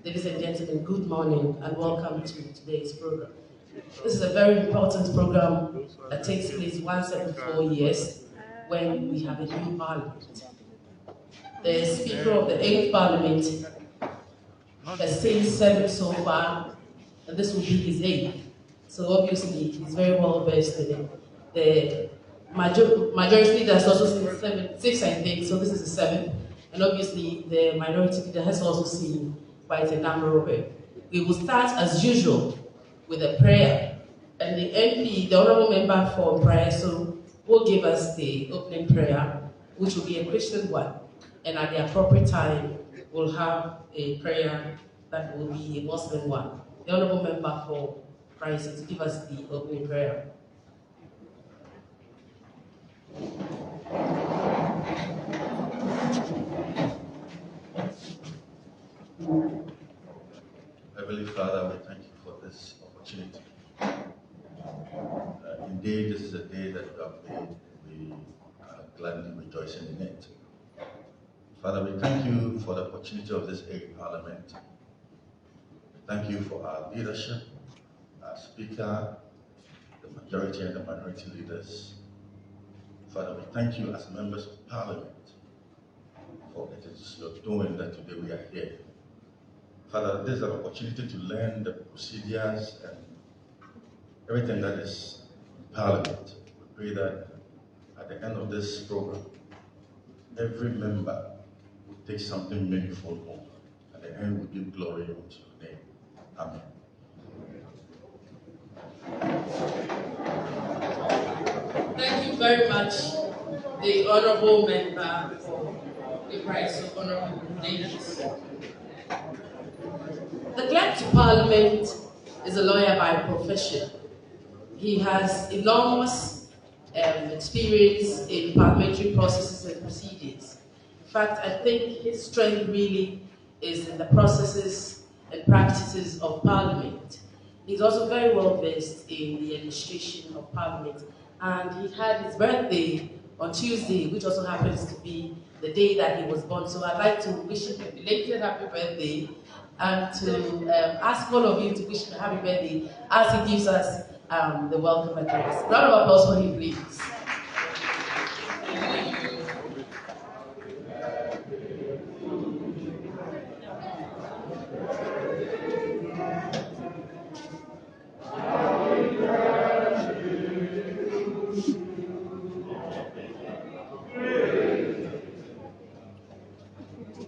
Ladies and gentlemen, good morning and welcome to today's program. This is a very important program that takes place once every 4 years when we have a new parliament. The Speaker of the 8th Parliament has stayed 7 so far, and this will be his 8th. So obviously, he's very well versed in it. The majority leader has also seen 6, I think, so this is the 7th. And obviously, the minority leader has also seen quite a number of it. We will start as usual with a prayer. And the MP, the Honourable Member for Prayer, so will give us the opening prayer, which will be a Christian one. And at the appropriate time, we'll have a prayer that will be a Muslim one. The Honourable Member for Prayer to give us the opening prayer. Heavenly Father, we thank you for this opportunity. Indeed, this is a day that you have made. We are gladly rejoicing in it. Father, we thank you for the opportunity of this 8th Parliament. We thank you for our leadership, our Speaker, the majority and the minority leaders. Father, we thank you as members of Parliament for it is your doing that today we are here. Father, this is an opportunity to learn the procedures and everything that is in Parliament. We pray that at the end of this program, every member will take something meaningful home. At the end, we give glory unto your name. Amen. Thank you very much, the Honourable Member for the Price of Honourable Davis. The Clerk to Parliament is a lawyer by profession. He has enormous experience in parliamentary processes and procedures. In fact, I think his strength really is in the processes and practices of Parliament. He's also very well versed in the administration of Parliament, and he had his birthday on Tuesday, which also happens to be the day that he was born. So I'd like to wish him a belated happy birthday and to ask all of you to wish him a happy birthday as he gives us the welcome address. Round of applause for him, please.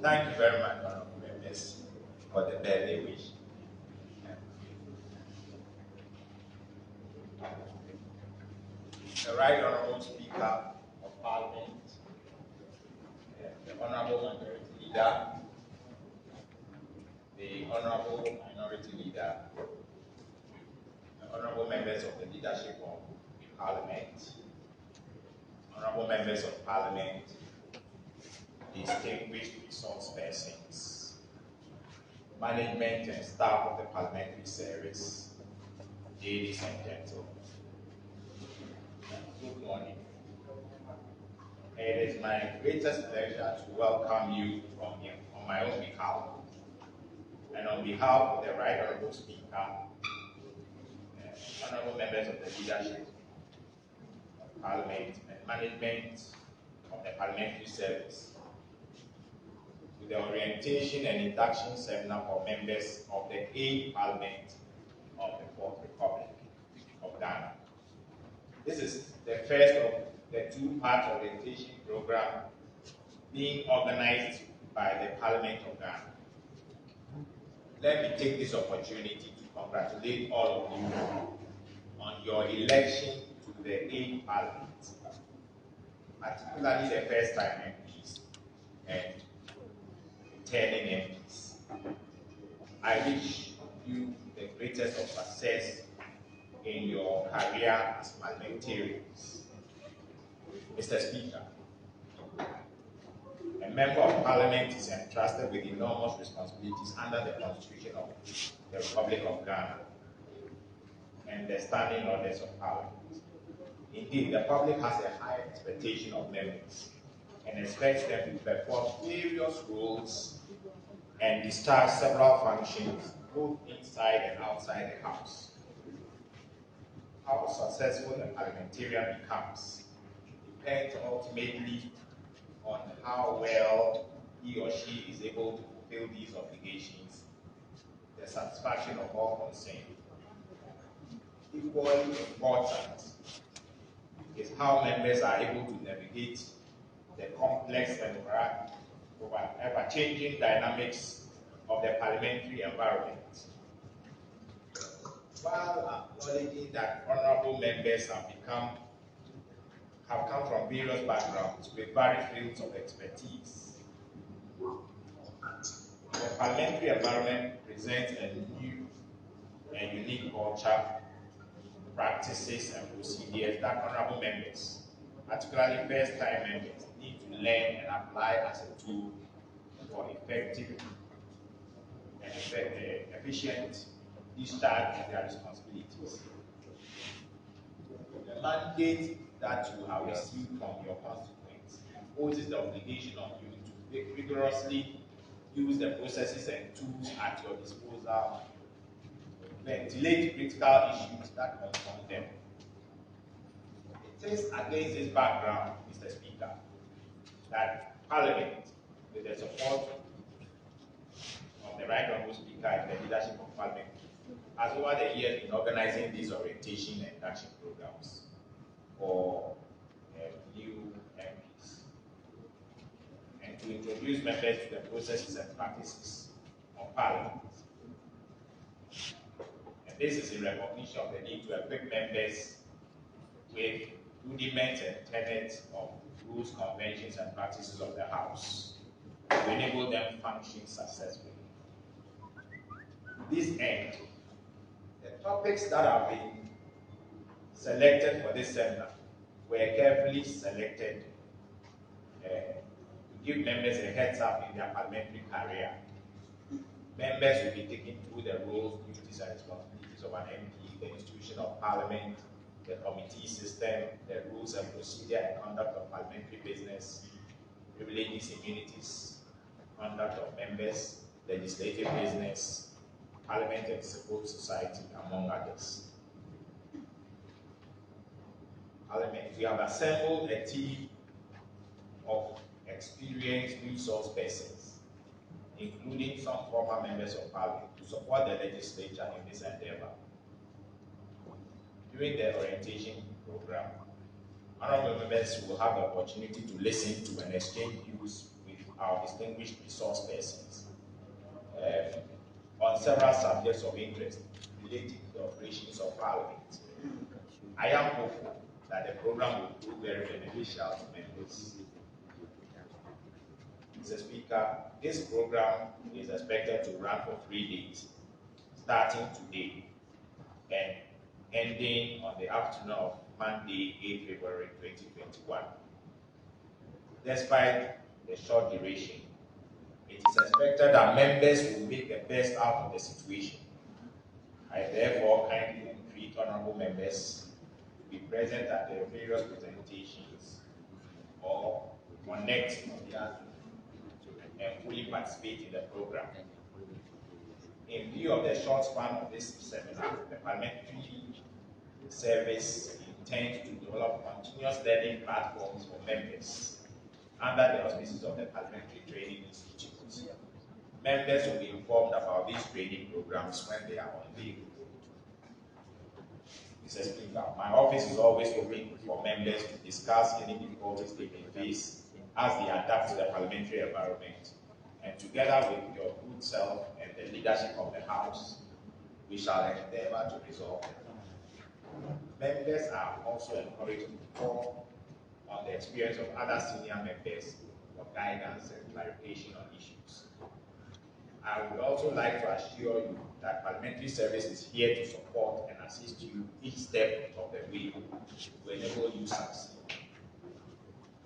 Thank you very much, Honourable Members, for the birthday wish. The Right Honourable Speaker of Parliament, the Honourable Majority Leader, the Honourable Minority Leader, the Honourable Members of the Leadership of Parliament, Honourable Members of Parliament, distinguished resource persons, management and staff of the Parliamentary Service, ladies and gentlemen. Good morning. It is my greatest pleasure to welcome you on my own behalf and on behalf of the Right Honourable Speaker, Honourable Members of the Leadership of Parliament and management of the Parliamentary Service, to the orientation and induction seminar for members of the 8th Parliament of the 4th Republic of Ghana. This is the first of the two-part orientation program being organized by the Parliament of Ghana. Let me take this opportunity to congratulate all of you on your election to the 8th Parliament, particularly the first-time MPs and returning MPs. I wish you the greatest of success in your career as parliamentarians. Mr. Speaker, a member of Parliament is entrusted with enormous responsibilities under the Constitution of the Republic of Ghana and the standing orders of Parliament. Indeed, the public has a high expectation of members and expects them to perform various roles and discharge several functions both inside and outside the House. How successful a parliamentarian becomes depends ultimately on how well he or she is able to fulfill these obligations, the satisfaction of all concerned. Equally important is how members are able to navigate the complex and ever-changing dynamics of the parliamentary environment. While acknowledging that honorable members have come from various backgrounds with varied fields of expertise, the parliamentary environment presents a new and unique culture, practices, and procedures that honorable members, particularly first-time members, need to learn and apply as a tool for effective and efficient discharge of their responsibilities. The mandate that you have received from your constituents imposes the obligation on you to rigorously use the processes and tools at your disposal to ventilate critical issues that confront them. It is against this background, Mr. Speaker, that Parliament, with the support of the Right Honourable Speaker and the leadership of Parliament, has over the years been organizing these orientation and induction programs for new MPs and to introduce members to the processes and practices of Parliament. And this is in recognition of the need to equip members with rudiments and tenets of rules, conventions, and practices of the House to enable them to function successfully. To this end, the topics that have been selected for this seminar were carefully selected to give members a heads up in their parliamentary career. Members will be taken through the roles, duties, and responsibilities of an MP, the institution of Parliament, the committee system, the rules and procedure and conduct of parliamentary business, privileges, immunities, conduct of members, legislative business, Parliament and civil society, among others. Parliament, we have assembled a team of experienced resource persons, including some former members of Parliament, to support the legislature in this endeavor. During the orientation program, honorable members will have the opportunity to listen to and exchange views with our distinguished resource persons on several subjects of interest related to the operations of Parliament. I am hopeful that the program will prove very beneficial to members. Mr. Speaker, this program is expected to run for 3 days, starting today and ending on the afternoon of Monday, 8 February 2021. Despite the short duration, it is expected that members will make the best out of the situation. I therefore kindly entreat honorable members to be present at the various presentations or connect on the other and fully participate in the program. In view of the short span of this seminar, the Parliamentary Service intends to develop continuous learning platforms for members under the auspices of the Parliamentary Training Institute. Members will be informed about these training programs when they are unveiled. Mr. Speaker, my office is always open for members to discuss any difficulties they may face as they adapt to the parliamentary environment, and together with your good self and the leadership of the House, we shall endeavor to resolve them. Members are also encouraged to call on the experience of other senior members for guidance and clarification on issues. I would also like to assure you that Parliamentary Service is here to support and assist you each step of the way to enable you succeed.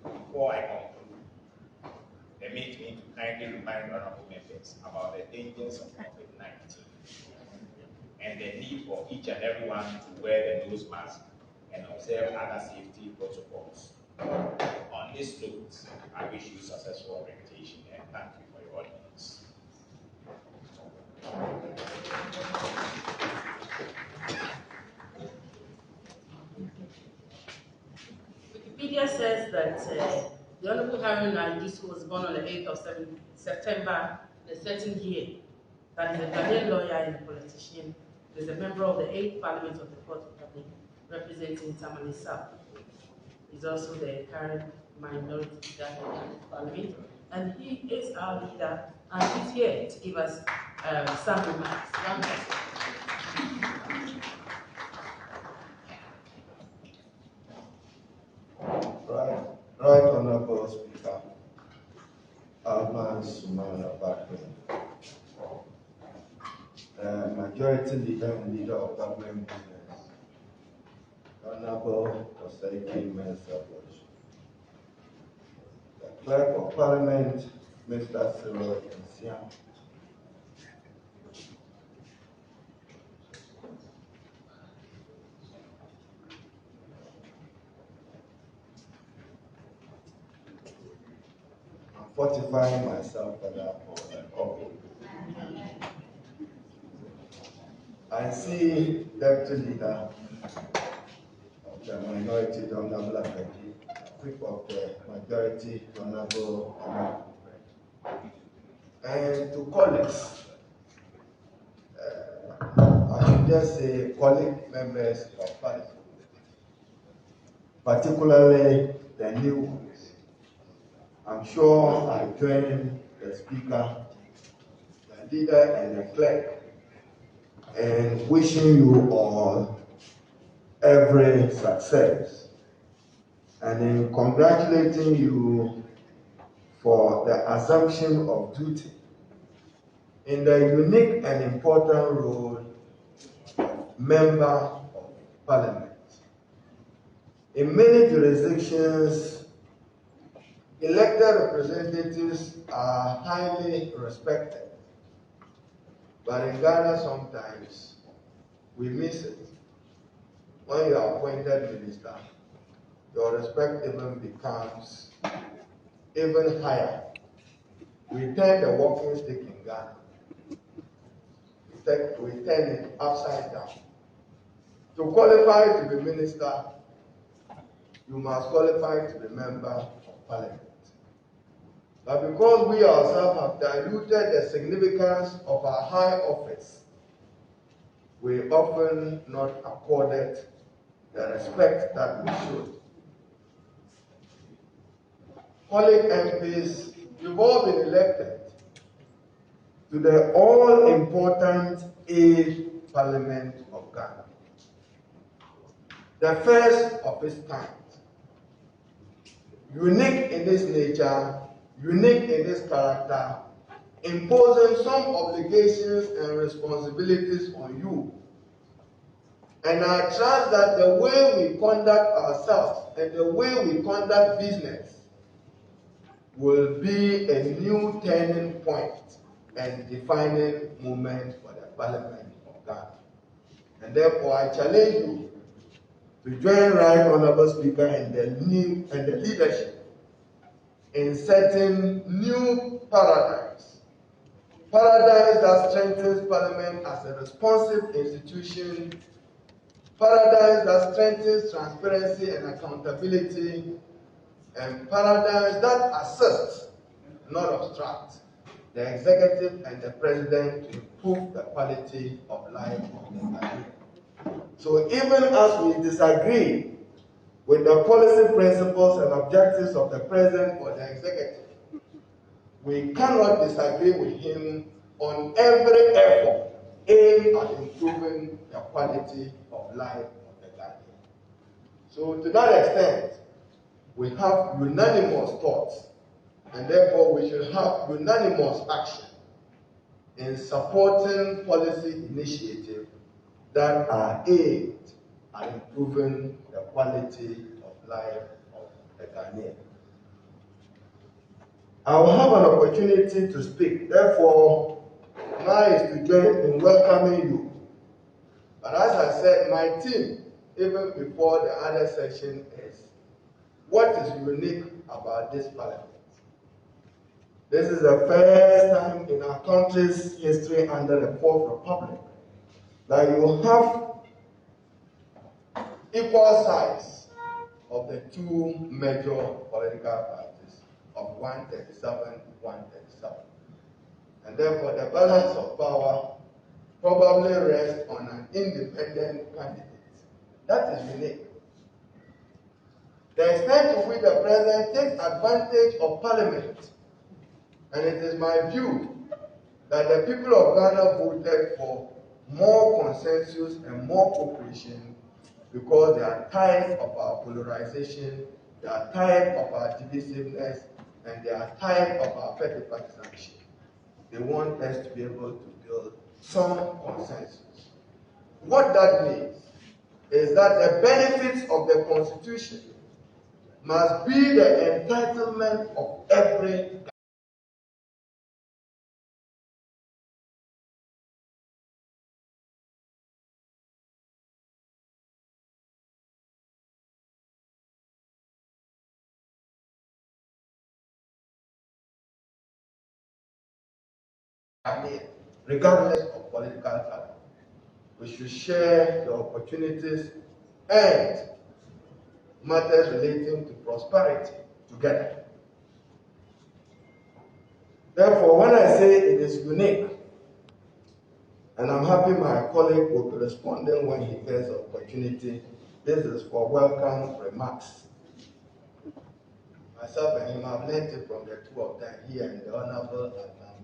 Before I conclude, permit me to kindly remind honorable members about the dangers of COVID-19 and the need for each and everyone to wear the nose mask and observe other safety protocols. On this note, I wish you successful orientation and thank you for your audience. Wikipedia says that the Honorable Harun Naidu was born on the 8th of September, the 13th year. That is a Ghanaian lawyer and a politician. He is a member of the 8th Parliament of the Fourth Republic, representing Tamale South. He's also the current minority leader in the Parliament, and he is our leader, and he's here to give us some remarks. Right Honorable Speaker, Alman Sumana Bakri, Majority Leader and Leader of Government Business, Honorable Osaiki Mensah, the Clerk of Parliament, Mr. Cyril Nsiam, I'm fortifying myself for that office. I see Deputy Leader of the Minority, the Honorable Akaki, Whip of the Majority, the Honorable Ahmed. And to colleagues, I should just say colleague members of Parliament, particularly the new ones. I'm sure I join the Speaker, the Leader, and the Clerk in wishing you all every success and in congratulating you for the assumption of duty in the unique and important role of Member of Parliament. In many jurisdictions, elected representatives are highly respected, but in Ghana sometimes we miss it. When you are appointed minister, your respect even becomes even higher. We turn the walking stick in Ghana. We turn it upside down. To qualify to be minister, you must qualify to be member of Parliament. But because we ourselves have diluted the significance of our high office, we often not accorded the respect that we should. Colleague MPs, you've all been elected to the all-important 8th Parliament of Ghana, the first of its kind, unique in its nature, unique in its character, imposing some obligations and responsibilities on you. And I trust that the way we conduct ourselves and the way we conduct business will be a new turning point and defining moment for the Parliament of Ghana. And therefore, I challenge you to join Right Honorable Speaker and the leadership in setting new paradigms. Paradigms that strengthens Parliament as a responsive institution, paradigms that strengthens transparency and accountability, and paradigms that assist, not obstruct, the executive and the president to improve the quality of life of the Ghanaian. So even as we disagree with the policy principles and objectives of the president or the executive, we cannot disagree with him on every effort aimed at improving the quality of life of the Ghanaian. So to that extent, we have unanimous thoughts, and therefore we should have unanimous action in supporting policy initiatives that are aimed at improving the quality of life of the Ghanaian. I will have an opportunity to speak, therefore, mine is to join in welcoming you. But as I said, my team, even before the other session, is what is unique about this Parliament. This is the first time in our country's history under the Fourth Republic that you have equal size of the two major political parties of 137, 137. And therefore the balance of power probably rests on an independent candidate. That is unique. The extent to which the president takes advantage of parliament, and it is my view that the people of Ghana voted for more consensus and more cooperation because they are tired of our polarization, they are tired of our divisiveness, and they are tired of our petty partisanship. They want us to be able to build some consensus. What that means is that the benefits of the Constitution must be the entitlement of every regardless of political color. We should share the opportunities and matters relating to prosperity together. Therefore, when I say it is unique, and I'm happy my colleague will be responding when he gets the opportunity, this is for welcome remarks. Myself and him have learned it from the two of them here in the Honorable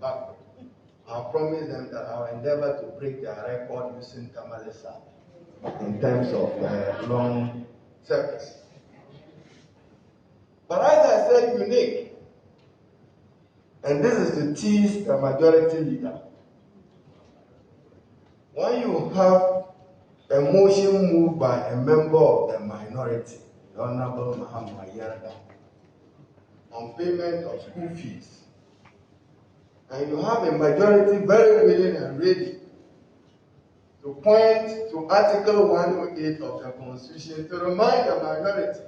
Back. I promise them that I will endeavor to break their record using Kamalisa in terms of long service. But as I said, unique. And this is to tease the majority leader. When you have a motion moved by a member of the minority, the Honorable Muhammad Yarda, on payment of school fees, and you have a majority very willing and ready to point to Article 108 of the Constitution to remind the minority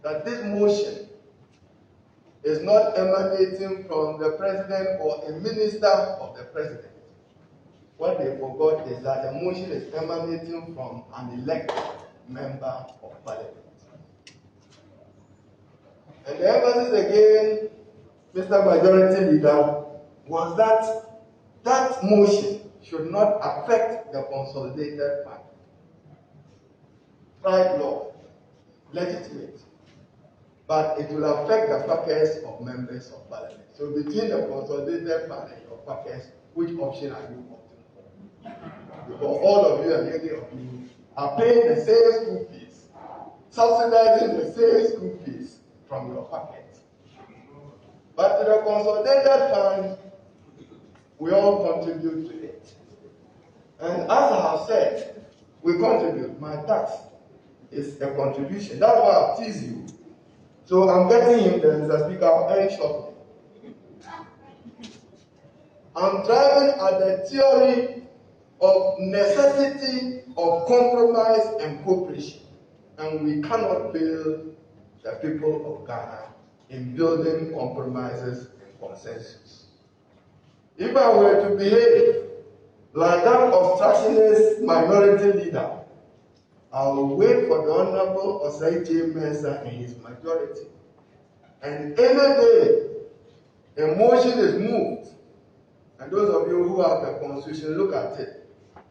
that this motion is not emanating from the president or a minister of the president. What they forgot is that the motion is emanating from an elected member of parliament. And the emphasis again, Mr. Majority Leader, was that that motion should not affect the consolidated fund. Right law, legitimate, but it will affect the pockets of members of parliament. So between the consolidated fund and your pockets, which option are you opting for? Because all of you and many of you are paying the same school fees, subsidizing the same school fees from your pocket. But to the consolidated fund, we all contribute to it. And as I have said, we contribute. My tax is a contribution. That's why I tease you. So I'm getting him, Mr. Speaker, I'll end shortly. I'm driving at the theory of necessity of compromise and cooperation. And we cannot fail the people of Ghana in building compromises and consensus. If I were to behave like that obstructionist minority leader, I will wait for the Honorable Osei J. Mensah and his majority. And any day a motion is moved, and those of you who have the Constitution, look at it.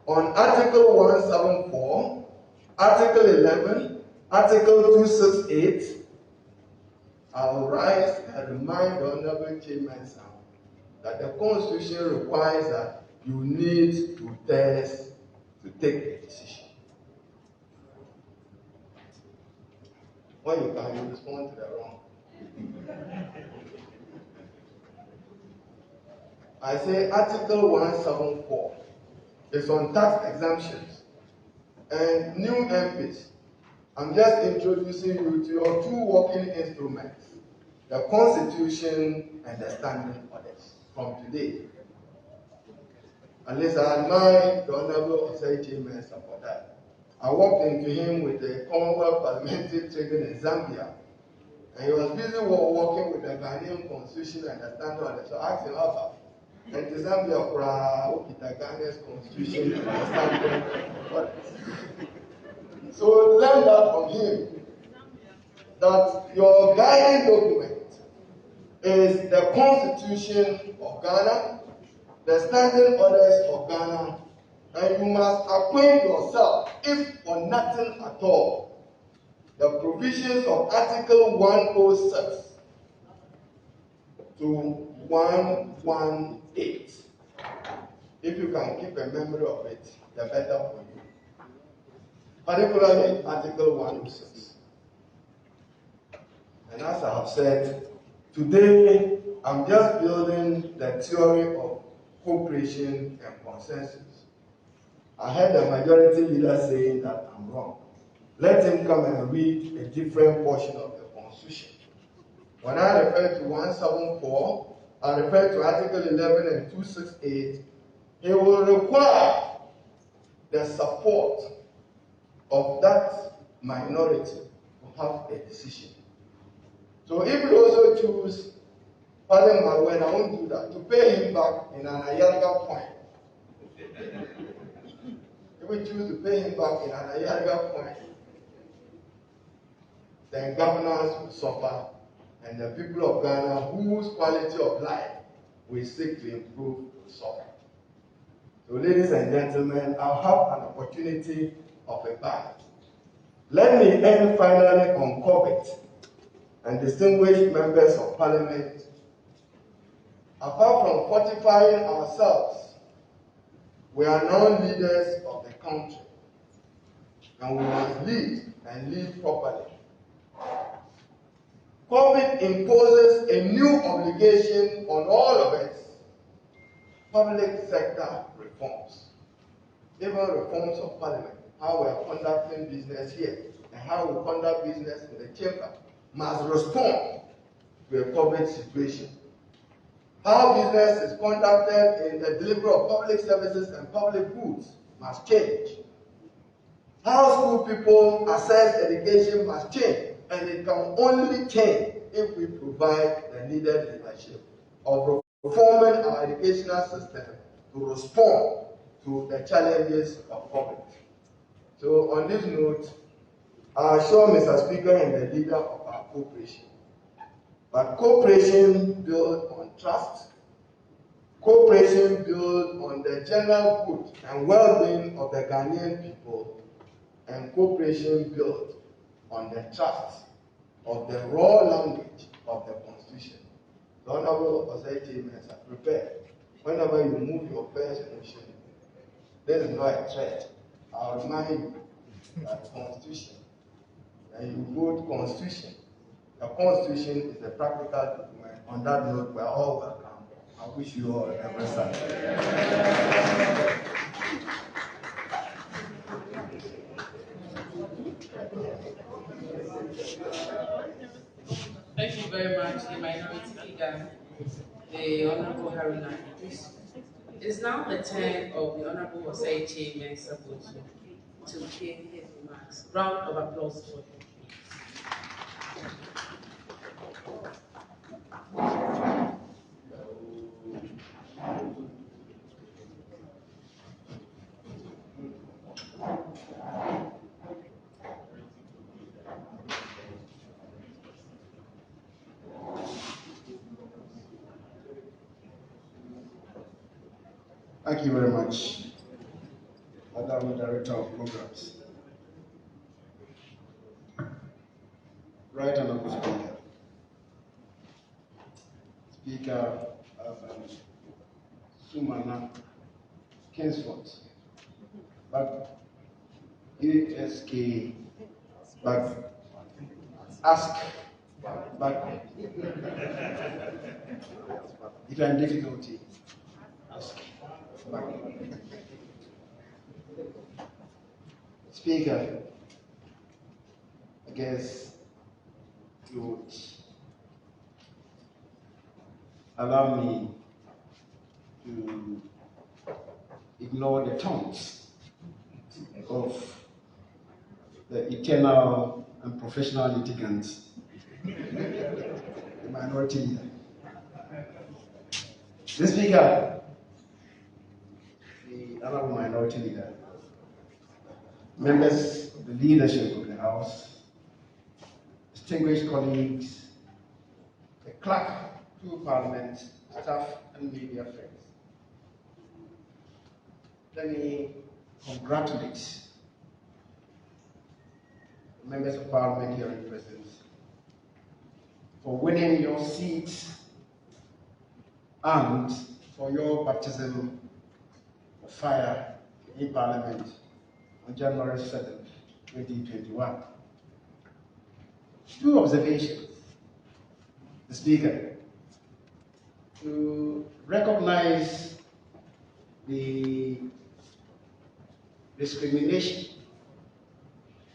On Article 174, Article 11, Article 268, I will rise and remind the Honorable J. Mensah that the Constitution requires that you need 2/3 to take a decision. When you can, you respond to the wrong. I say Article 174 is on tax exemptions and new MPs. I'm just introducing you to your two working instruments, the Constitution and the standing orders from today. At least I admire the Honorable Osei J. Mensah for that. I walked into him with the Commonwealth Parliamentary Training in Zambia, And he was busy working with the Ghanaian constitution and the standard order. So I asked him about it. And the Zambia with the Ghanaian constitution and the standard order. So learn that from him. That your guiding document is the Constitution of Ghana, the Standing Orders of Ghana, and you must acquaint yourself, if for nothing at all, the provisions of Article 106 to 118. If you can keep a memory of it, the better for you. Particularly Article 106. And as I have said, today I'm just building the theory of cooperation and consensus. I heard the majority leader saying that I'm wrong. Let him come and read a different portion of the Constitution. When I refer to 174, I refer to Article 11 and 268. He will require the support of that minority to have a decision. So if we also choose, pardon my word, I won't do that, to pay him back in an Ayarga point. If we choose to pay him back in an Ayarga point, then governance will suffer, and the people of Ghana, whose quality of life we seek to improve, will suffer. So ladies and gentlemen, I'll have an opportunity of a ban. Let me end finally on COVID. And distinguished members of Parliament, apart from fortifying ourselves, we are now leaders of the country, and we must lead and lead properly. COVID imposes a new obligation on all of us: public sector reforms, even reforms of Parliament, how we are conducting business here and how we conduct business in the chamber must respond to a COVID situation. How business is conducted in the delivery of public services and public goods must change. How school people access education must change, and it can only change if we provide the needed leadership of reforming our educational system to respond to the challenges of COVID. So on this note, I assure Mr. Speaker and the leader of our cooperation, but cooperation built on trust, cooperation built on the general good and well-being of the Ghanaian people, and cooperation built on the trust of the raw language of the Constitution. The Honorable Osei James, are prepared. Whenever you move your first motion, this is not a threat. I'll remind you that Constitution, and you vote Constitution. The Constitution is a practical document. On that note, we are all welcome. I wish you all a blessed Sunday. Thank you very much, the minority leader, the Honorable Haruna. It is now the turn of the Honorable Osei Mensaboso to begin his remarks. Round of applause for him. Thank you very much, Madam Director of Programs. Right Honorable Speaker. Speaker Sumana Kingsford, but ASK, but ask, but if you're in difficulty, ask. Speaker, I guess you would allow me to ignore the taunts of the eternal and professional litigants the minority leader. The Speaker, the honorable minority leader, members of the leadership of the House, distinguished colleagues, the clerk to Parliament, staff, and media friends. Let me congratulate the members of Parliament here in present for winning your seats and for your baptism of fire in Parliament on January 7th, 2021. Two observations. The Speaker, to recognize the discrimination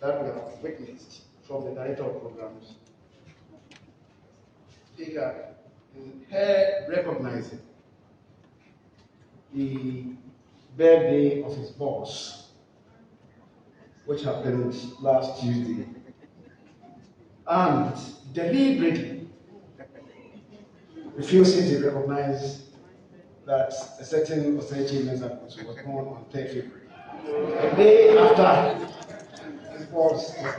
that we have witnessed from the Director of Programs. Speaker, in her recognizing the birthday of his boss, which happened last Tuesday, and deliberately refusing to recognize that a certain Osechi Mensah was born on 3rd February. The day after his boss was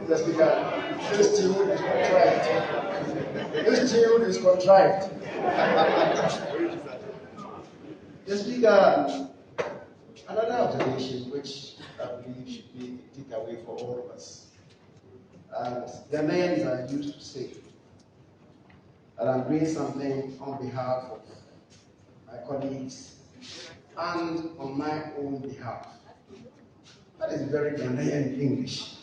the Speaker, this tune is contrived. This tune is contrived. The Speaker, another observation which I believe should be a takeaway for all of us. And Ghanaians are used to say, and I'm doing something on behalf of my colleagues and on my own behalf. That is very Ghanaian English.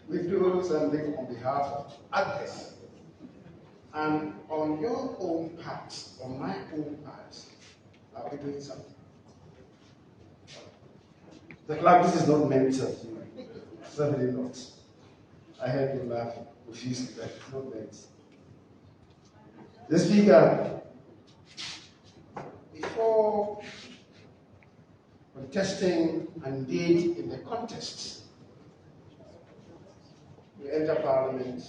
We do something on behalf of others. And on your own part, on my own part, are we doing something? The clerk, this is not meant to you. Certainly not. I heard you laugh profusely, but it's not meant. The Speaker, before contesting and indeed in the contest, we enter Parliament,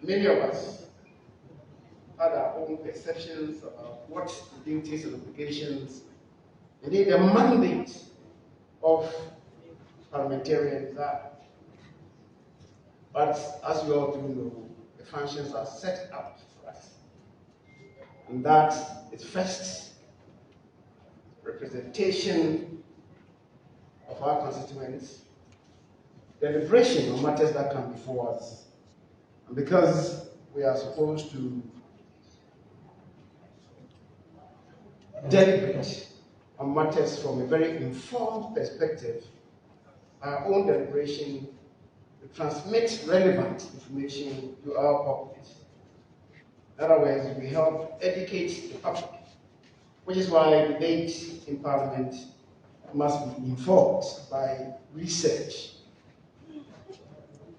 many of us had our own perceptions about what the duties and obligations, indeed the mandate of parliamentarians are. But as we all do know, the functions are set out for us. And that is first, representation of our constituents, deliberation on matters that come before us. And because we are supposed to deliberate on matters from a very informed perspective, our own deliberation to transmit relevant information to our populace. In other words, we help educate the public, which is why debate in Parliament must be informed by research.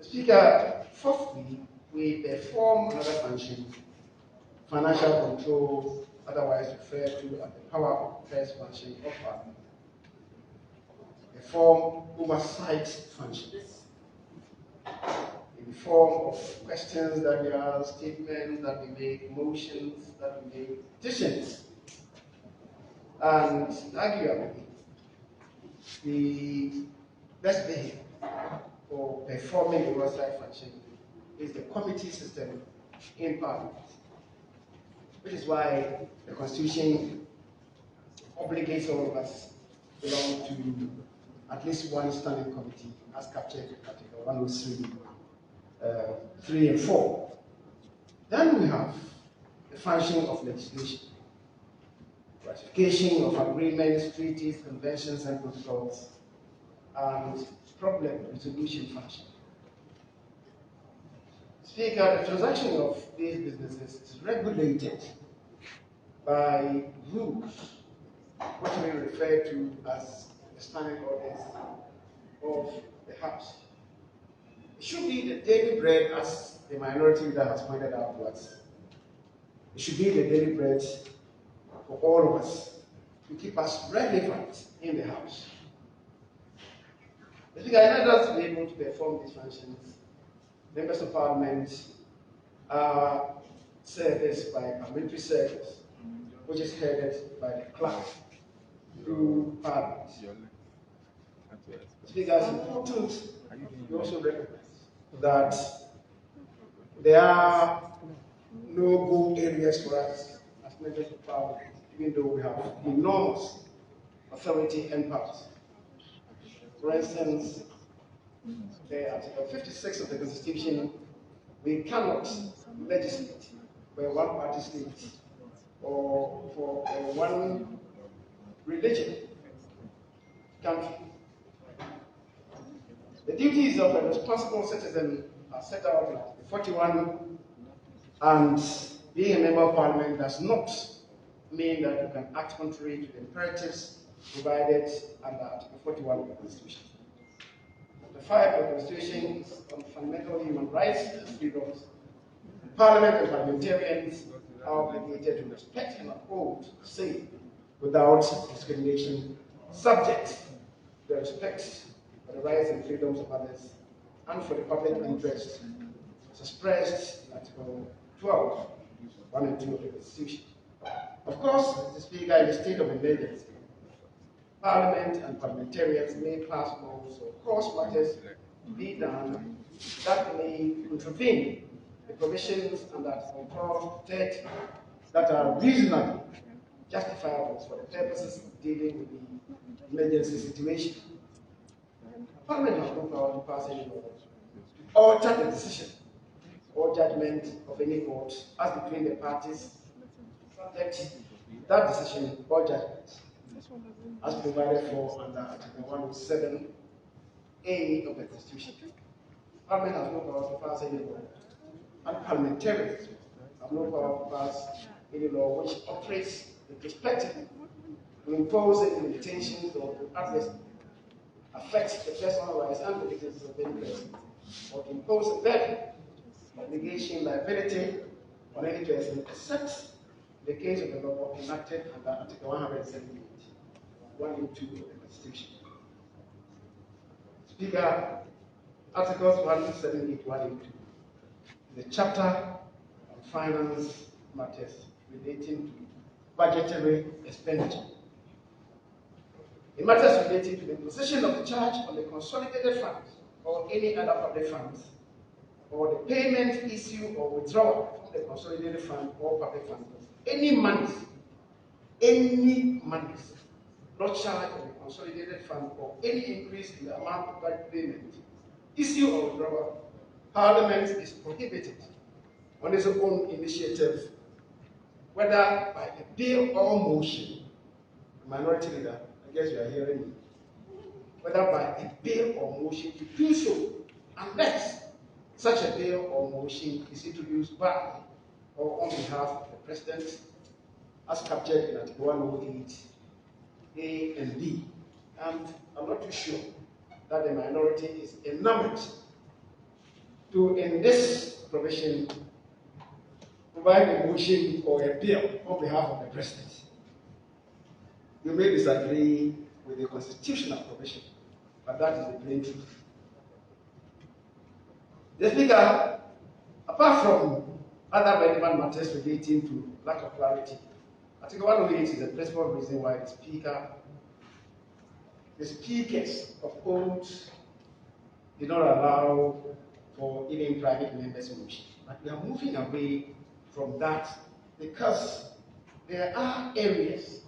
Speaker, fourthly, we perform another function, financial control, otherwise referred to as the power of affairs function of Parliament. Perform oversight functions in the form of questions that we ask, statements that we make, motions that we make, petitions. And arguably, the best behavior for performing the oversight function is the committee system in Parliament, which is why the Constitution obligates all of us to belong to at least one standing committee, as captured in Article 103, 3 and 4. Then we have the function of legislation, ratification of agreements, treaties, conventions, and protocols, and problem resolution function. Speaker, the transaction of these businesses is regulated by rules, which we refer to as the standing orders of the House. It should be the daily bread, as the minority leader has pointed out to us. It should be the daily bread for all of us to keep us relevant in the House. The Speaker, in order to be able to perform these functions, members of Parliament are serviced by parliamentary service, which is headed by the clerk through Parliament. Speaker, it's important you also recognize that there are no-go areas for us as members of Parliament, even though we have enormous authority and powers. For instance, Article 56 of the Constitution, we cannot legislate for a one-party state or for a one religion country. The duties of a responsible citizen are set out in Article 41, and being a member of Parliament does not mean that you can act contrary to the imperatives provided under Article 41 of the Constitution. Article 5 of the Constitution is on fundamental human rights and freedoms. Parliament and parliamentarians are obligated to respect and uphold the same without discrimination, subject to the respect for the rights and freedoms of others and for the public interest, as expressed in Article 12, 1 and 2 of the Constitution. Of course, Mr. Speaker, in the state of emergency, Parliament and parliamentarians may pass laws or cause matters to be done that may contravene the provisions under Article 12, 30, that are reasonably justifiable for the purposes of dealing with the emergency situation. Parliament has no power to pass any law to alter the decision or judgment of any court as between the parties subject that decision or judgment as provided for under Article 107A of the Constitution. Parliament has no power to pass any law, and parliamentarians have no power to pass any law which operates retrospectively to impose any limitations or to adversely affect the personal rights and liberties of any person, or to impose a burden, obligation, liability on any person, except in the case of the law enacted under Article 178, 1 and 2 of the Constitution. Speaker, Articles 178, 1 and 2 is a chapter on finance matters relating to budgetary expenditure. In matters relating to the imposition of the charge on the consolidated funds or any other public funds, or the payment, issue, or withdrawal from the consolidated fund or public funds, any monies not charged on the consolidated fund or any increase in the amount of that payment, issue, or withdrawal, Parliament is prohibited on its own initiative, whether by a bill or motion. Minority leader, I guess you are hearing me. Whether by a bill or motion to do so, unless such a bill or motion is introduced by or on behalf of the President, as captured in Article 108, A and B. And I'm not too sure that the minority is enamored to, in this provision, provide a motion or a bill on behalf of the President. You may disagree with the constitutional provision, but that is the plain truth. The Speaker, apart from other relevant matters relating to lack of clarity, Article 108 is the principal reason why the speakers of old did not allow for even private members' motion. But we are moving away from that because there are areas,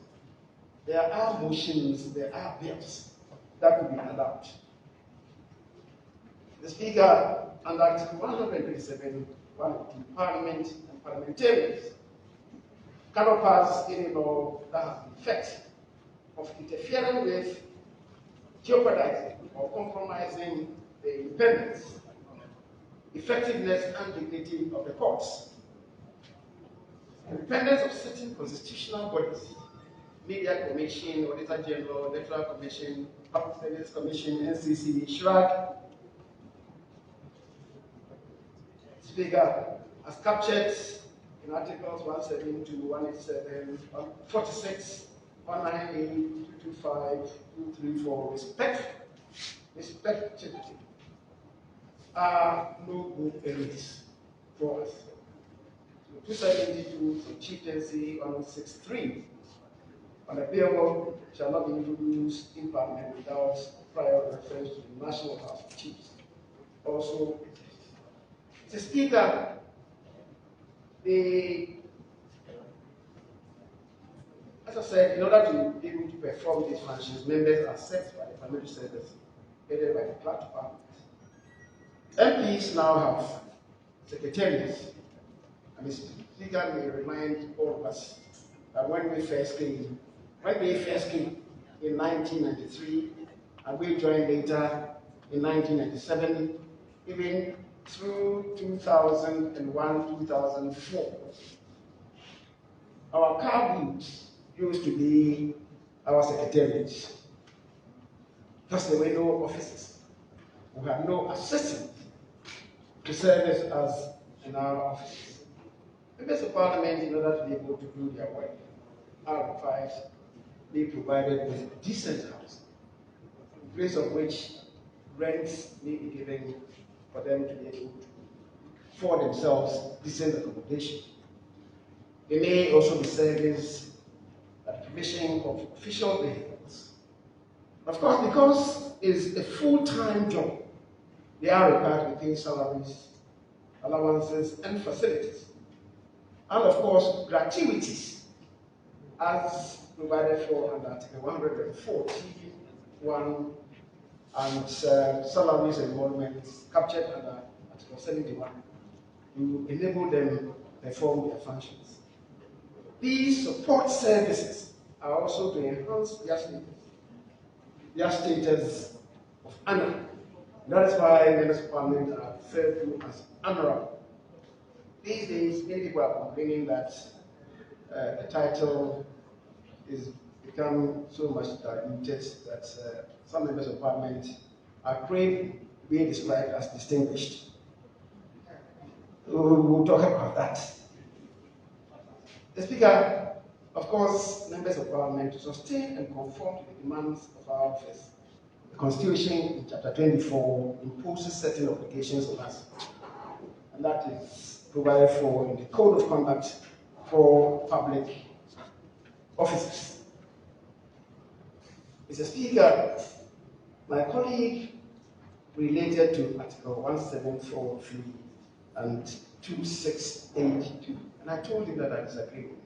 there are motions, there are bills that could be allowed. The Speaker, under Article 127, 1 of the Parliament and parliamentarians cannot pass any law that has the effect of interfering with, jeopardizing, or compromising the independence, effectiveness, and dignity of the courts. Independence of certain constitutional bodies, Media Commission, Auditor General, Electoral Commission, Public Service Commission, NCC, SHRAG, Speaker, as captured in Articles 172, 187, 146, 198, 225, 234, respectively, are no good areas for us. So 272 for chieftaincy, 163 on the bill shall not be introduced in Parliament without prior reference to the National House of Chiefs. Also, the Speaker, as I said, in order to be able to perform these functions, members are set by the Parliamentary Service, headed by the Clerk of Parliament. MPs now have secretariats. And the Speaker may remind all of us that when we first came in 1993, and we joined later in 1997, even through 2001, 2004, our car groups used to be our secretariats. Because there were no officers. We had no assistant to service us in our offices. Members of Parliament, in order to be able to do their work, are required to be provided with decent housing, in place of which rents may be given for them to be able to for themselves decent accommodation. They may also be serviced at the provision of official vehicles. Of course, because it's a full-time job, they are required to pay salaries, allowances, and facilities. And of course, gratuities, as provided for under Article 141, and salaries and emoluments captured under Article 71 to enable them to perform their functions. These support services are also to enhance their status of honor. That is why members of Parliament are referred to as honorable. These days, many people are complaining that the title is become so much diluted that some members of Parliament are craving being described as distinguished. We'll talk about that. The Speaker, of course, members of Parliament to sustain and conform to the demands of our office. The Constitution in Chapter 24 imposes certain obligations on us, and that is provided for in the Code of Conduct for public officers. Mr. Speaker, my colleague related to Article 1743 and 2682, and I told him that I disagree with him.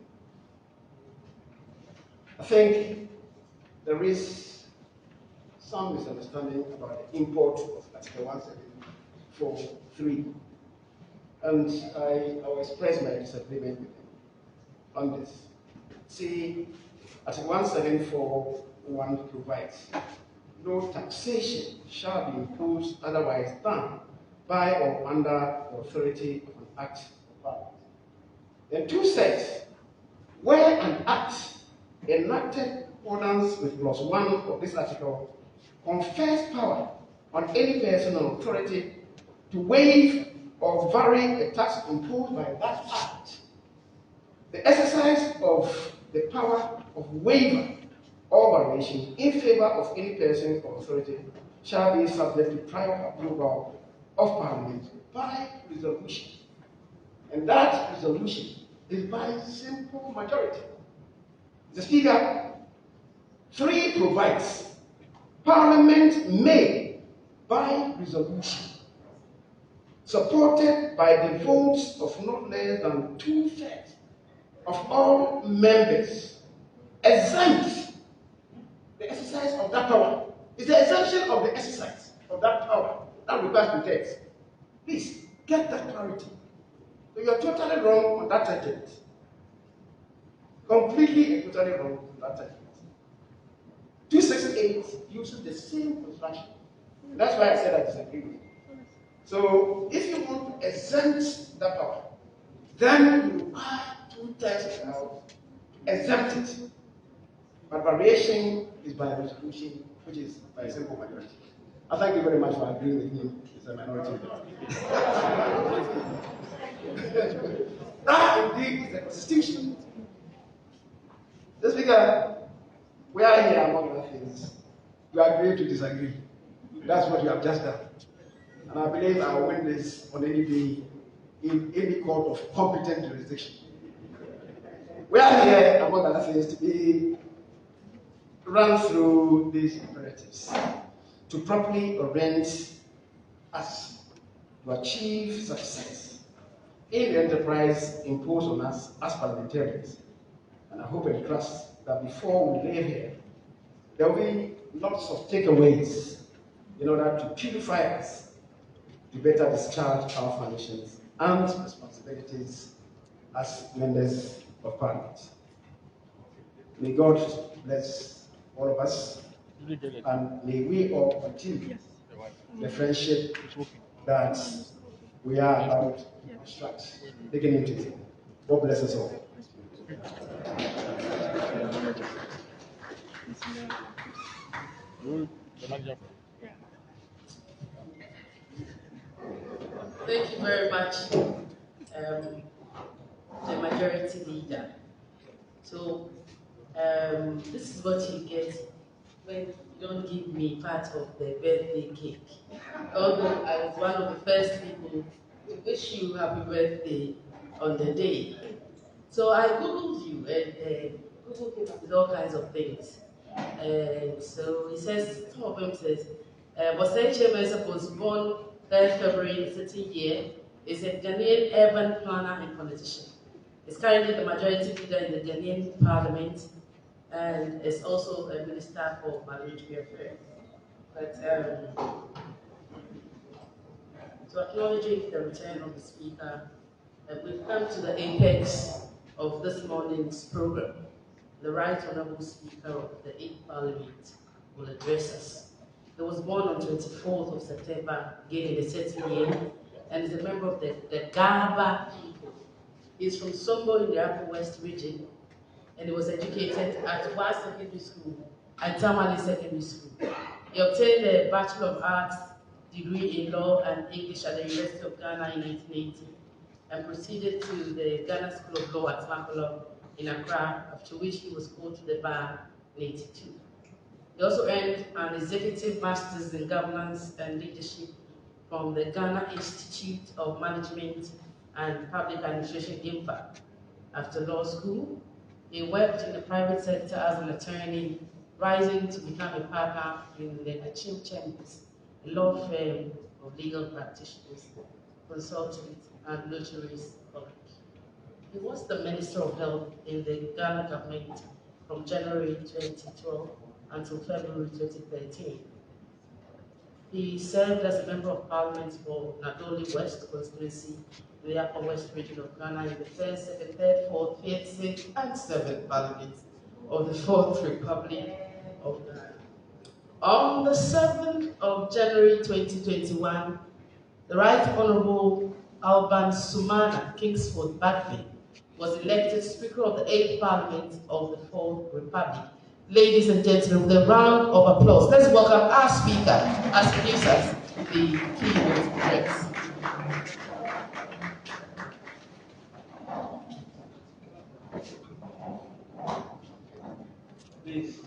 I think there is some misunderstanding about the import of Article 1743, and I will express my disagreement with him on this. See, Article 1741 provides no taxation shall be imposed otherwise than by or under the authority of an act of Parliament. Then 2 says, where an act enacted in accordance with clause 1 of this article confers power on any person or authority to waive or vary a tax imposed by that act, the exercise of the power of waiver or variation in favor of any person or authority shall be subject to prior approval of Parliament by resolution. And that resolution is by simple majority. The Speaker, 3 provides Parliament may, by resolution, supported by the votes of not less than 2/3 of all members, exempt the exercise of that power. It's the exemption of the exercise of that power that requires 2/3. Please, get that clarity. So you are totally wrong on that judgment. Completely and totally wrong on that judgment. 268 uses the same construction. That's why I said I disagree with you. So if you want to exempt that power, then you require 2/3 of the House to exempt it. But variation is by resolution, which is by simple majority. I thank you very much for agreeing with him. He's a minority leader. That indeed is the Constitution. The Speaker, we are here among other things. You agree to disagree. That's what you have just done. And I believe I will win this on any day in any court of competent jurisdiction. We are here, among other things, to be run through these imperatives to properly orient us to achieve success in the enterprise imposed on us as parliamentarians. And I hope and trust that before we leave here, there will be lots of takeaways in order to purify us to better discharge our functions and responsibilities as members of Parliament. May God bless all of us, and may we all continue the friendship that we are about to construct, beginning today. God bless us all. Thank you very much, the majority leader. So this is what you get when you don't give me part of the birthday cake. Although I was one of the first people to wish you happy birthday on the day. So I Googled you, and Google came up with all kinds of things. So he says, some of them says, Boston Chairman was born 3rd February 30 year, is a Ghanaian urban planner and politician. He's currently the majority leader in the Ghanaian Parliament and is also a minister for parliamentary affairs. But to acknowledge the return of the Speaker, we've come to the apex of this morning's program. The Right Honourable Speaker of the 8th Parliament will address us. He was born on 24th of September, again in the 30th year, and is a member of the Gaba people. He's from Sombo in the Upper West region, and he was educated at AQUA Secondary School and Tamale Secondary School. He obtained a Bachelor of Arts degree in Law and English at the University of Ghana in 1980, and proceeded to the Ghana School of Law at Makolo in Accra, after which he was called to the bar in 1982. He also earned an Executive Masters in Governance and Leadership from the Ghana Institute of Management and Public Administration, GIMPA. After law school, he worked in the private sector as an attorney, rising to become a partner in the Achim Chambers, a law firm of legal practitioners, consultants, and notaries alike. He was the Minister of Health in the Ghana government from January 2012 until February 2013. He served as a Member of Parliament for Nadoli West constituency in the Upper West region of Ghana in the 1st, 2nd, 3rd, 4th, 5th, 6th, and 7th Parliaments of the 4th Republic of Ghana. On the 7th of January 2021, the Right Honourable Alban Sumana Kingsford Bagby was elected Speaker of the 8th Parliament of the 4th Republic. Ladies and gentlemen, with a round of applause, let's welcome our Speaker as he gives us the keynote address. Please.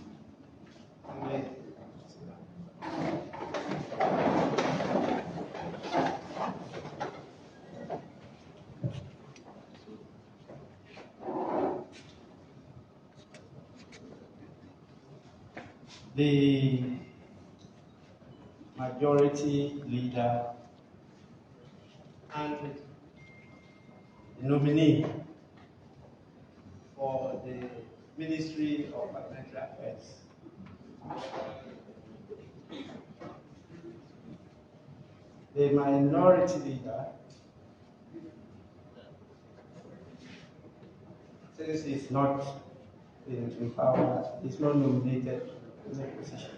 The majority leader and the nominee for the Ministry of Parliamentary Affairs. The minority leader, since he's not in power, is not nominated in the position.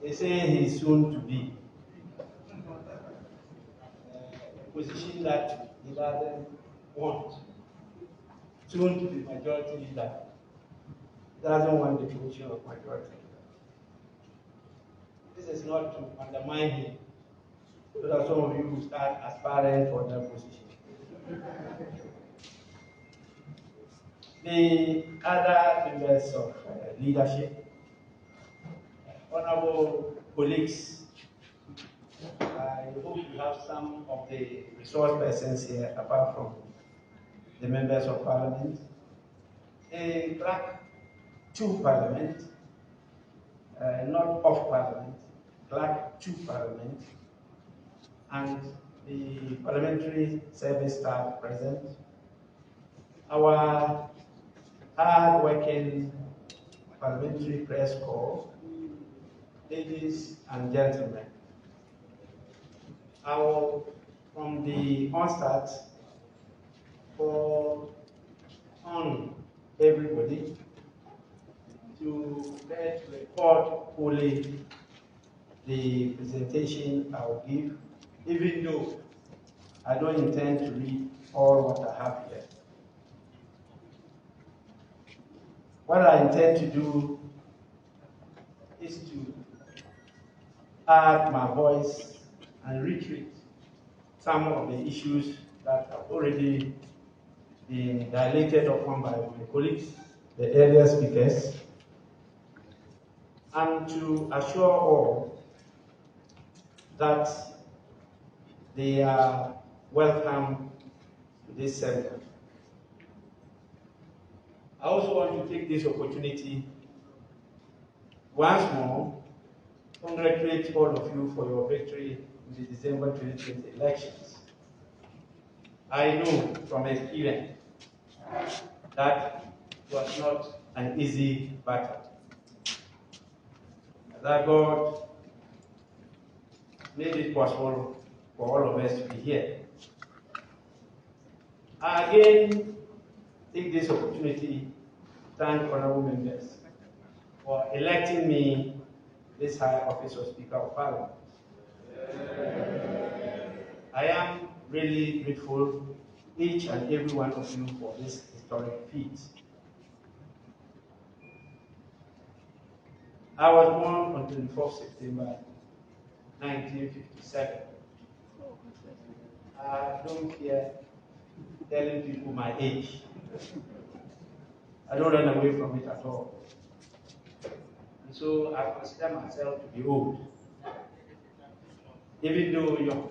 They say he's soon to be a position that he doesn't want. Soon to be majority leader. doesn't want the position of majority leader. This is not to undermine him, so that some of you will start aspiring for that position. The other members of leadership, honorable colleagues, I hope you have some of the resource persons here apart from the members of parliament. A clerk to parliament, not of parliament, clerk to parliament, and the parliamentary service staff present, our hard-working parliamentary press corps, ladies and gentlemen. I will, from the onset, call on everybody to let record fully the presentation I will give, even though I don't intend to read all what I have here. What I intend to do is to add my voice and retreat some of the issues that have already been dilated upon by my colleagues, the earlier speakers, and to assure all that they are welcome to this center. I also want to take this opportunity once more to congratulate all of you for your victory in the December 2020 elections. I know from experience that it was not an easy battle. That God made it possible for all of us to be here. I again take this opportunity to thank honorable members for electing me this high office of Speaker of Parliament. I am really grateful to each and every one of you for this historic feat. I was born on 24th September 1957. I don't fear telling people my age. I don't run away from it at all. And so I consider myself to be old, even though young.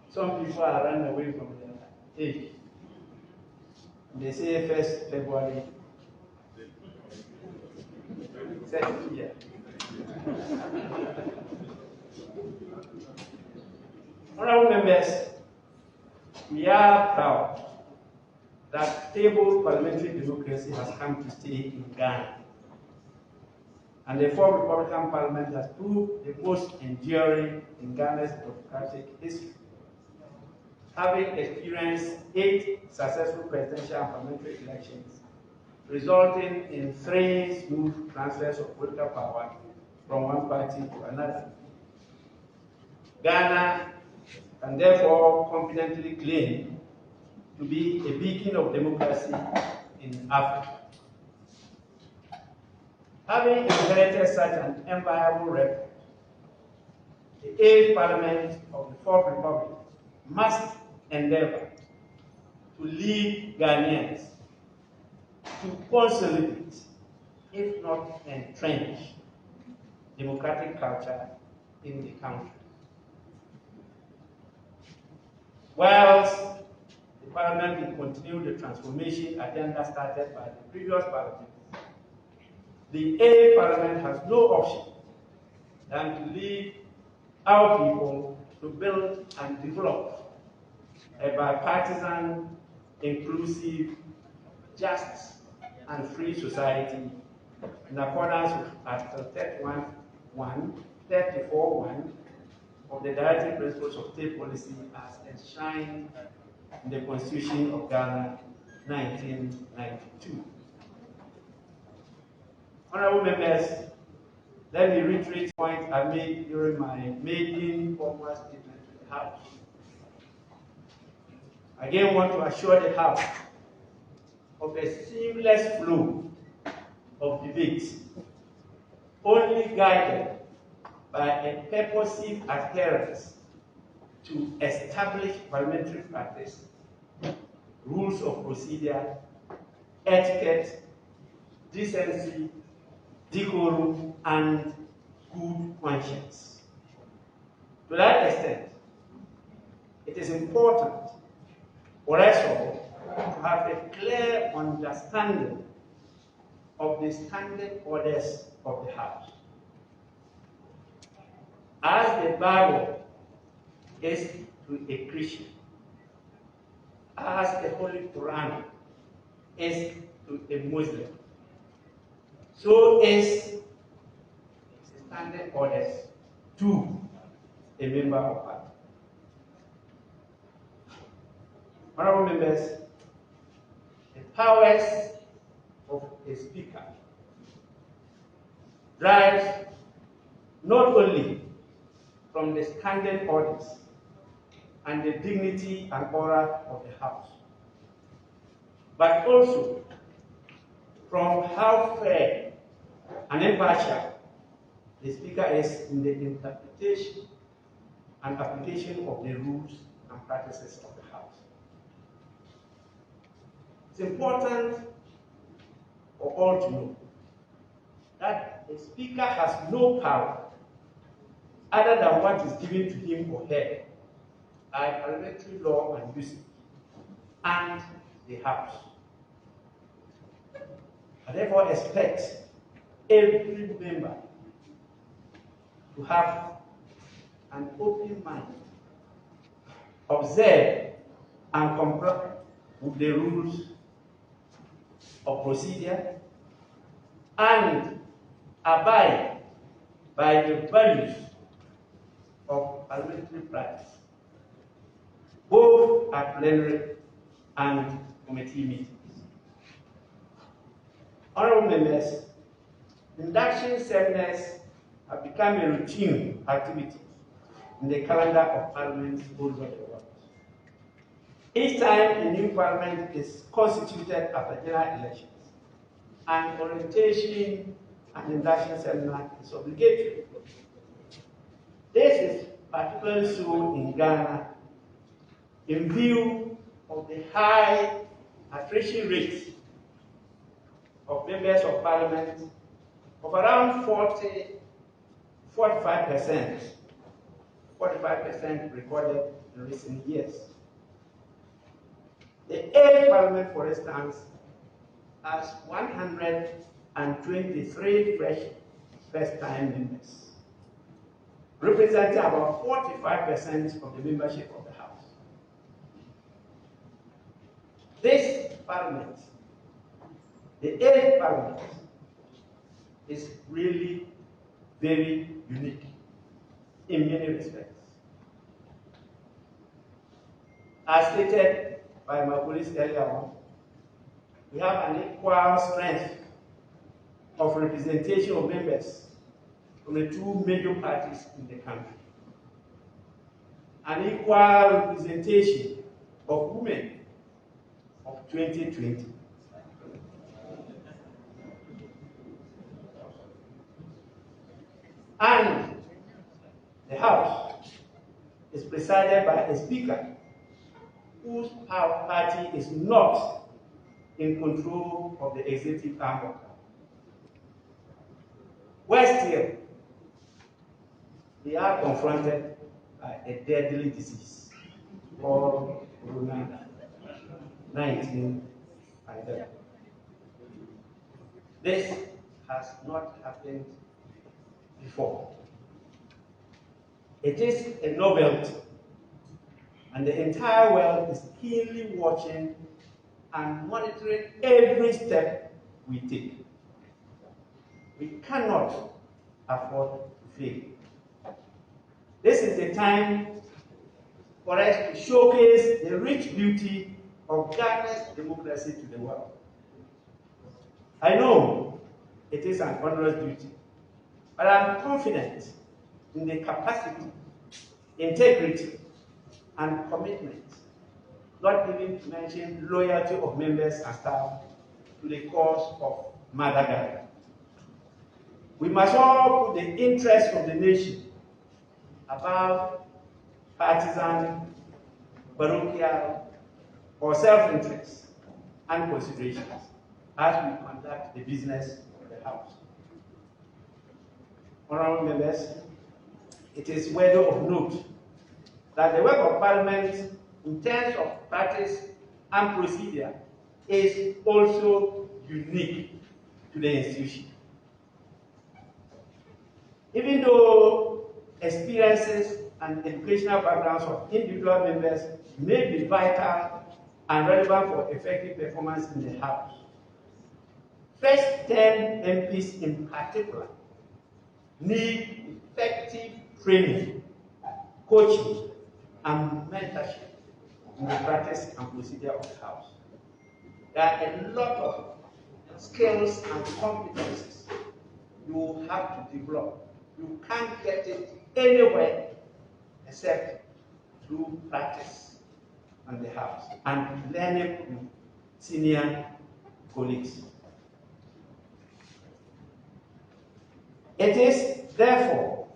Some people are running away from their age. They say 1st February, 30th year. Honorable members, we are proud that stable parliamentary democracy has come to stay in Ghana. And the fourth Republican Parliament has proved the most enduring in Ghana's democratic history, having experienced 8 successful presidential and parliamentary elections, resulting in 3 smooth transfers of political power from one party to another. Ghana can therefore confidently claim to be a beacon of democracy in Africa. Having inherited such an enviable record, the 8th Parliament of the 4th Republic must endeavor to lead Ghanaians to consolidate, if not entrench, democratic culture in the country. Whilst the Parliament will continue the transformation agenda started by the previous Parliament, the 8th Parliament has no option than to lead our people to build and develop a bipartisan, inclusive, just, and free society in accordance with Article 34.1 of the Directive Principles of State Policy as enshrined in the Constitution of Ghana, 1992. Honorable members, let me reiterate the point I made during my maiden formal statement to the House. I again want to assure the House of a seamless flow of debates, only guided by a purposive adherence to established parliamentary practice, rules of procedure, etiquette, decency, decorum, and good conscience. To that extent, it is important for us all to have a clear understanding of the standing orders of the House. As the Bible is to a Christian, as the Holy Quran is to a Muslim, so is the standing orders to a member of Parliament. Honorable members, the powers of a speaker derives not only from the standing orders and the dignity and aura of the House, but also from how fair and impartial the Speaker is in the interpretation and application of the rules and practices of the House. It's important for all to know that the Speaker has no power other than what is given to him or her by parliamentary law and usage and the House. I therefore expect every member to have an open mind, observe and comply with the rules of procedure, and abide by the values of parliamentary practice, both at plenary and committee meetings. Honorable members, induction seminars have become a routine activity in the calendar of parliaments all over the world. Each time a new parliament is constituted after general elections, an orientation and induction seminar is obligatory. This is particularly so in Ghana in view of the high attrition rates of members of parliament of around 45% recorded in recent years. The 8th Parliament, for instance, has 123 fresh first-time members, representing about 45% of the membership of the House. This Parliament, the 8th Parliament, is really very unique in many respects. As stated by my colleagues earlier on, we have an equal strength of representation of members from the two major parties in the country. An equal representation of women of 2020. And the House is presided by a Speaker whose party is not in control of the executive arm of government. Worse still, they are confronted by a deadly disease called COVID-19 pandemic. This has not happened before. It is a novelty, and the entire world is keenly watching and monitoring every step we take. We cannot afford to fail. This is the time for us to showcase the rich beauty of Ghana's democracy to the world. I know it is an onerous duty, but I'm confident in the capacity, integrity, and commitment not even to mention loyalty of members and staff to the cause of Mother Ghana. We must all put the interests of the nation above partisan, parochial, or self-interest and considerations as we conduct the business of the House. Honourable members, it is worthy of note that the work of Parliament in terms of practice and procedure is also unique to the institution. Even though experiences and educational backgrounds of individual members may be vital and relevant for effective performance in the House, first-term MPs in particular need effective training, coaching, and mentorship in the practice and procedure of the House. There are a lot of skills and competencies you have to develop. You can't get it anywhere except through practice on the House and learning from senior colleagues. It is therefore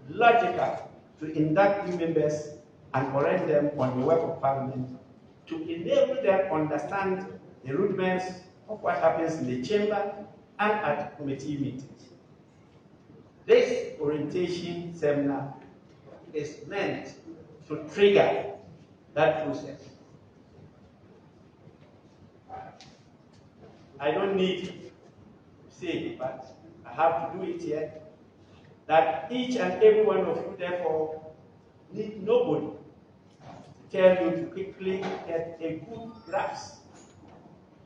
logical to induct new members and orient them on the work of Parliament to enable them to understand the rudiments of what happens in the chamber and at committee meetings. This orientation seminar is meant to trigger that process. I don't need to say it, but I have to do it here, that each and every one of you, therefore, need nobody to tell you to quickly get a good grasp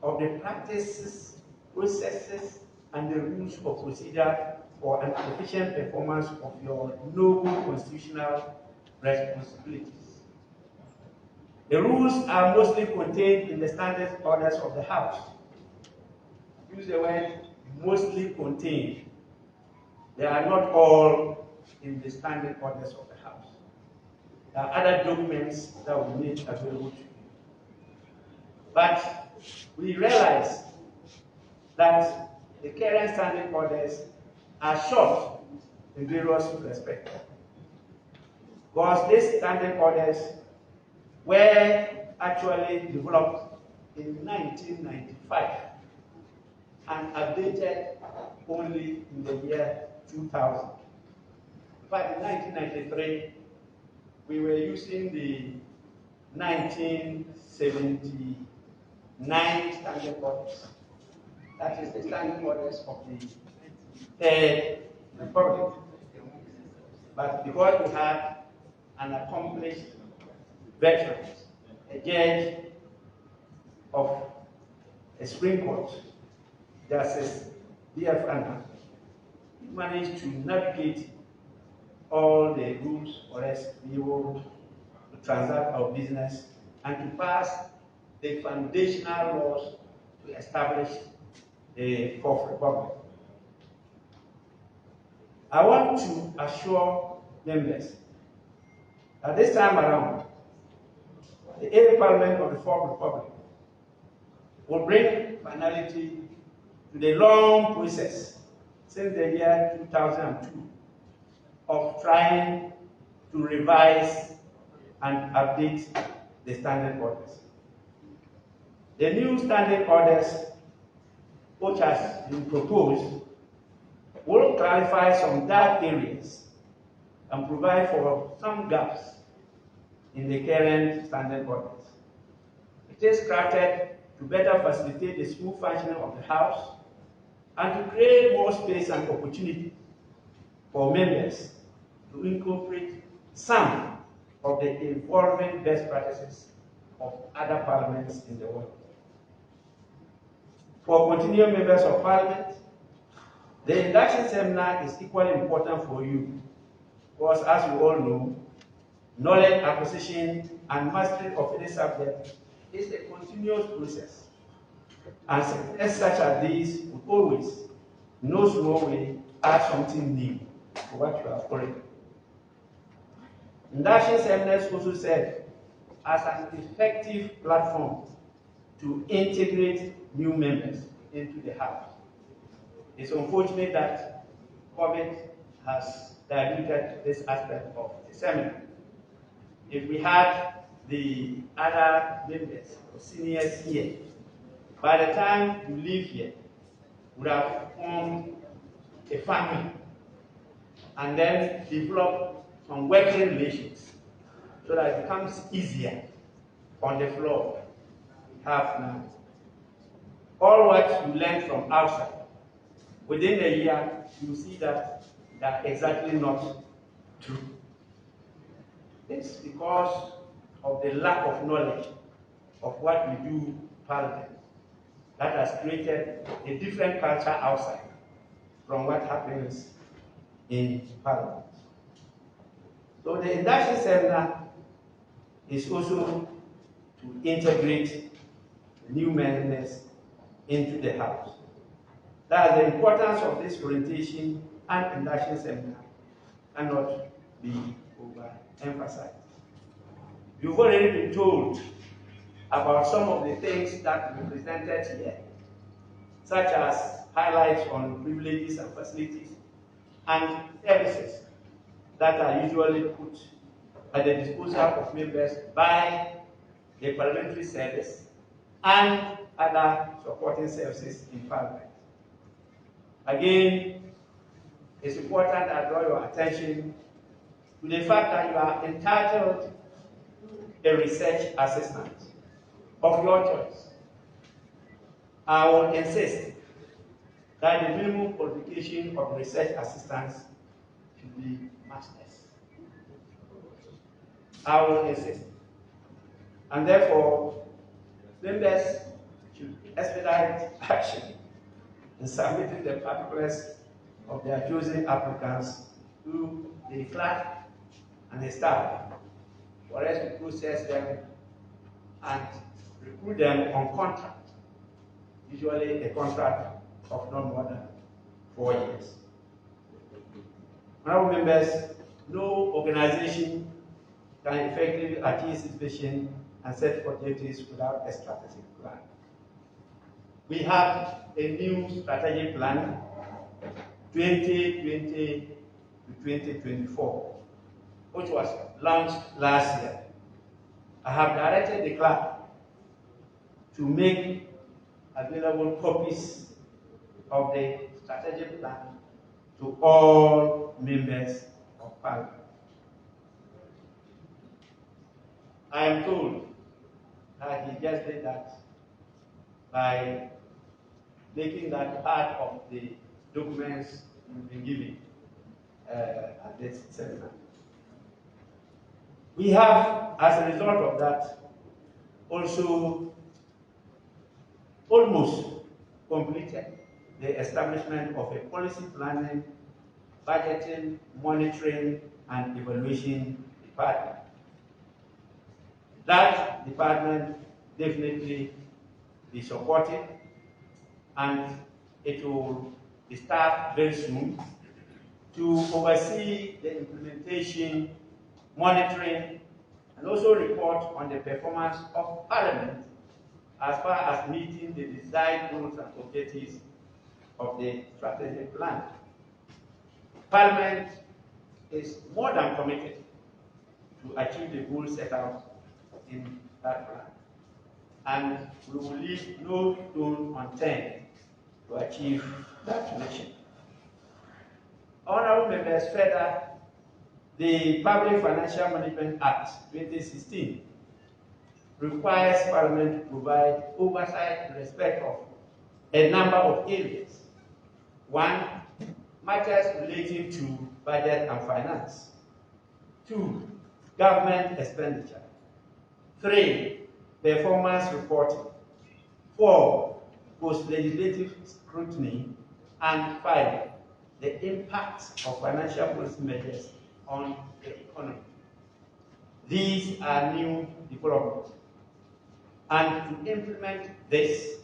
of the practices, processes, and the rules of procedure for an efficient performance of your noble constitutional responsibilities. The rules are mostly contained in the standard orders of the House. Use the word mostly contained. They are not all in the standard orders of the House. There are other documents that will be made available to you. But we realize that the current standing orders are short in various respects. Because these standing orders were actually developed in 1995 and updated only in the year 2000. In fact, in 1993, we were using the 1979 standing orders. That is the standing orders of the Third Republic. But because we had an accomplished veteran, a judge of a Supreme Court, Justice D.F. Anna, he managed to navigate all the rules for us to be able to transact our business and to pass the foundational laws to establish the Fourth Republic. I want to assure members that this time around, the 8th Parliament of the Fourth Republic will bring finality to the long process since the year 2002 of trying to revise and update the standing orders. The new standing orders, which has been proposed, will clarify some dark areas and provide for some gaps in the current standing orders. It is crafted to better facilitate the smooth functioning of the House and to create more space and opportunity for members to incorporate some of the evolving best practices of other parliaments in the world. For continuing members of Parliament, the induction seminar is equally important for you, because as you all know, knowledge acquisition and mastery of any subject is a continuous process. And seminars such as these will always, in no small way, add something new to what you have already. Induction seminars also serve as an effective platform to integrate new members into the House. It's unfortunate that COVID has diluted this aspect of the seminar. If we had the other members or seniors here, by the time you leave here, we would have formed a family and then develop some working relations so that it becomes easier on the floor. We have now all what you learn from outside. Within a year, you see that that exactly not true. It's because of the lack of knowledge of what we do in Parliament that has created a different culture outside from what happens in Parliament. So the induction seminar is also to integrate new members into the House. That the importance of this orientation and induction seminar cannot be overemphasized. You've already been told about some of the things that we presented here, such as highlights on privileges and facilities and services that are usually put at the disposal of members by the parliamentary service and other supporting services in Parliament. Again, it's important that I draw your attention to the fact that you are entitled to a research assistant of your choice. I will insist that the minimum qualification of research assistants should be masters. I will insist. And therefore, members should expedite action in submitting the particulars of their chosen applicants to the clerk and the staff for us to process them and recruit them on contract, usually a contract of no more than 4 years. Honorable members, no organization can effectively achieve its vision and set objectives without a strategic plan. We have a new strategic plan, 2020 to 2024, which was launched last year. I have directed the clerk to make available copies of the strategic plan to all members of Parliament. I am told that he just did that by making that part of the documents you've been given at this seminar. We have, as a result of that, also almost completed the establishment of a policy planning, budgeting, monitoring, and evaluation department. That department definitely be supported, and it will start very soon to oversee the implementation, monitoring, and also report on the performance of Parliament as far as meeting the desired goals and objectives of the strategic plan. Parliament is more than committed to achieve the goals set out in that plan, and we will leave no stone unturned to achieve that mission. Honorable members, further, the Public Financial Management Act 2016 requires Parliament to provide oversight in respect of a number of areas. 1, matters relating to budget and finance. 2, government expenditure. 3, performance reporting. 4, post-legislative scrutiny. And 5, the impact of financial policy measures on the economy. These are new developments. And to implement this,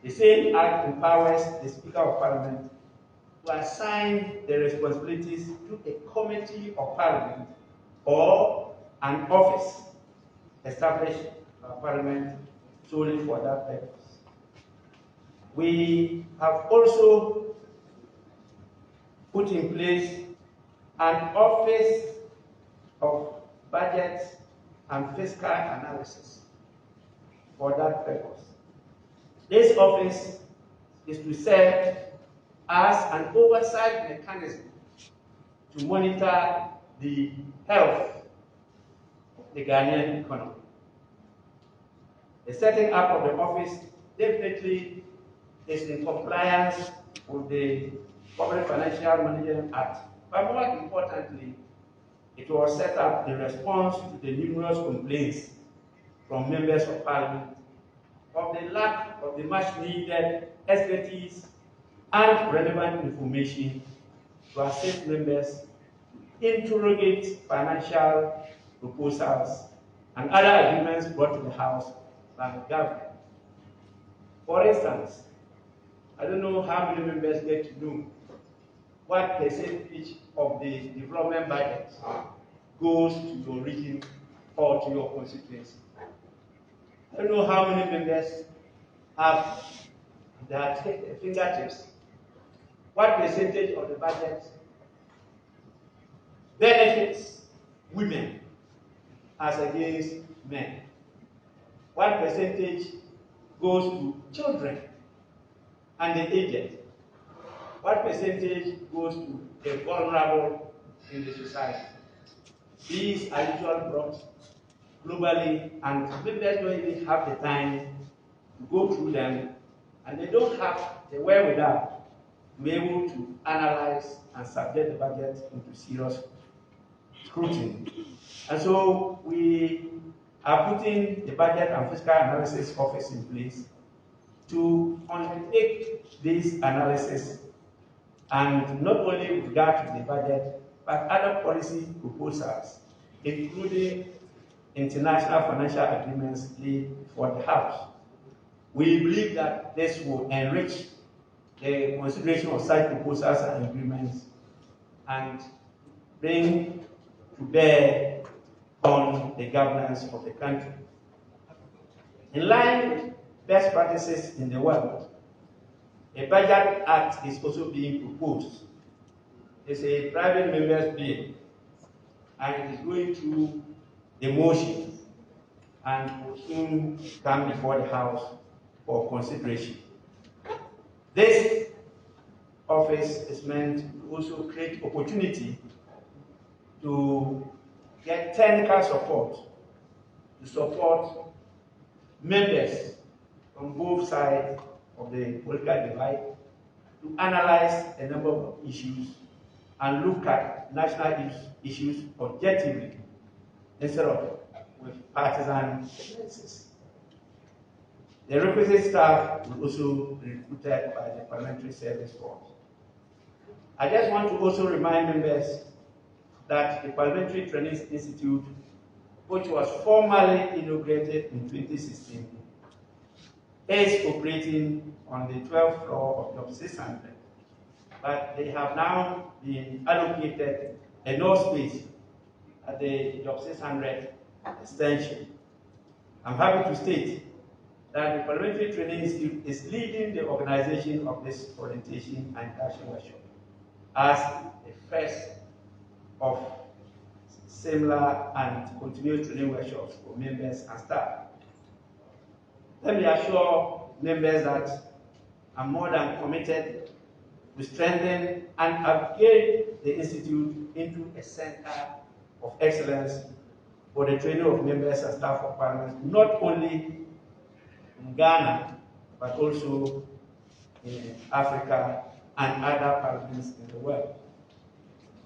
the same Act empowers the Speaker of Parliament to assign the responsibilities to a committee of Parliament or an office establish a parliament solely for that purpose. We have also put in place an office of budget and fiscal analysis for that purpose. This office is to serve as an oversight mechanism to monitor the health of the Ghanaian economy. The setting up of the office definitely is in compliance with the Public Financial Management Act. But more importantly, it was set up in response to the numerous complaints from members of Parliament of the lack of the much needed expertise and relevant information to assist members interrogate financial proposals and other agreements brought to the House by the government. For instance, I don't know how many members get to know what percentage of the development budget goes to your region or to your constituency. I don't know how many members have their fingertips. What percentage of the budget benefits women as against men? What percentage goes to children and the aged? What percentage goes to the vulnerable in the society? These are usually brought globally, and members don't even have the time to go through them, and they don't have the wherewithal to be able to analyze and subject the budget into serious scrutiny. And so we are putting the Budget and Fiscal Analysis Office in place to undertake this analysis, and not only with regard to the budget, but other policy proposals, including international financial agreements laid for the House. We believe that this will enrich the consideration of such proposals and agreements and bring to bear on the governance of the country. In line with best practices in the world, a Budget Act is also being proposed. It's a private member's bill, and it is going through the motions and will soon come before the House for consideration. This office is meant to also create opportunity to get technical support, to support members on both sides of the political divide, to analyze a number of issues and look at national issues objectively instead of with partisan tendencies. The requisite staff will also be recruited by the Parliamentary Service Force. I just want to also remind members that the Parliamentary Training Institute, which was formally inaugurated in 2016, is operating on the 12th floor of Job 600, but they have now been allocated enough space at the Job 600 extension. I'm happy to state that the Parliamentary Training Institute is leading the organization of this orientation and induction workshop as the first of similar and continuous training workshops for members and staff. Let me assure members that I'm more than committed to strengthen and upgrade the Institute into a center of excellence for the training of members and staff of Parliament, not only in Ghana, but also in Africa and other parliaments in the world.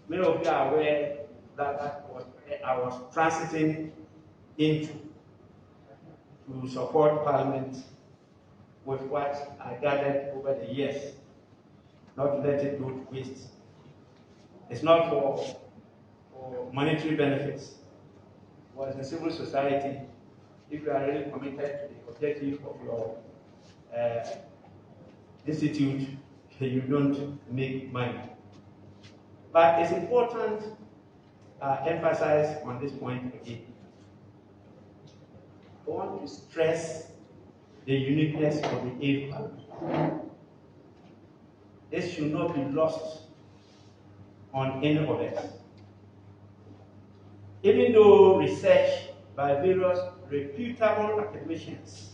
Many of you are aware that I was transiting into to support Parliament with what I gathered over the years, not to let it go to waste. It's not for monetary benefits. It was in civil society. If you are really committed to the objective of your institute, you don't make money. But it's important to emphasize on this point again. I want to stress the uniqueness of the 8th Parliament. This should not be lost on any of us. Even though research by various reputable academicians,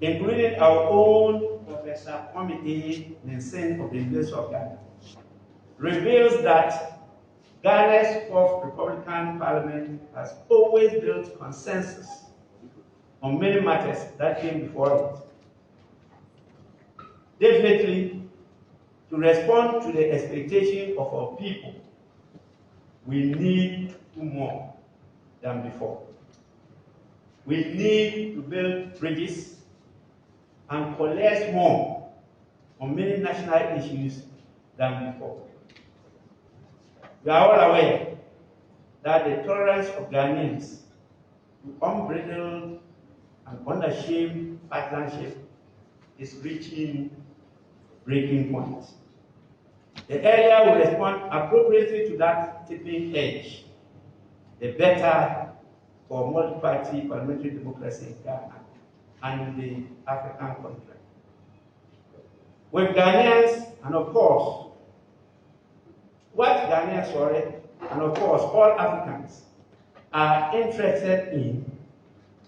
including our own Professor Kwame Nensen of the University of Ghana, reveals that Ghana's 4th Republican Parliament has always built consensus on many matters that came before it. Definitely, to respond to the expectation of our people, we need to do more than before. We need to build bridges and coalesce more on many national issues than before. We are all aware that the tolerance of Ghanaians to unbridled and unashamed partisanship is reaching breaking point. The earlier we respond appropriately to that tipping edge, the better for multi-party parliamentary democracy in Ghana and the African continent. With Ghanaians, and of course, and of course all Africans are interested in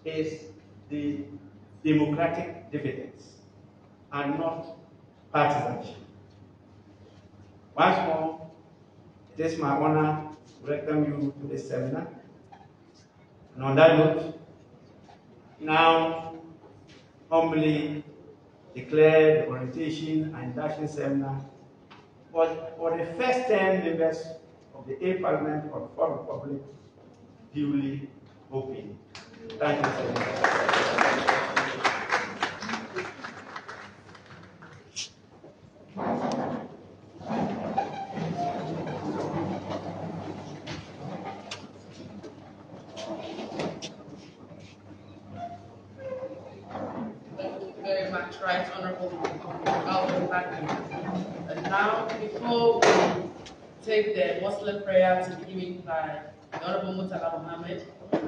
is the democratic dividends and not partisanship. Once more, it is my honor to welcome you to this seminar. And on that note, now humbly declare the orientation and induction seminar for the first 10 members of the 8th Parliament of the 4th Republic duly open. Thank you so much. Right, Honorable Alvin, thank you. And now, before we take the Muslim prayer to be given by the Honorable Murtala Mohammed,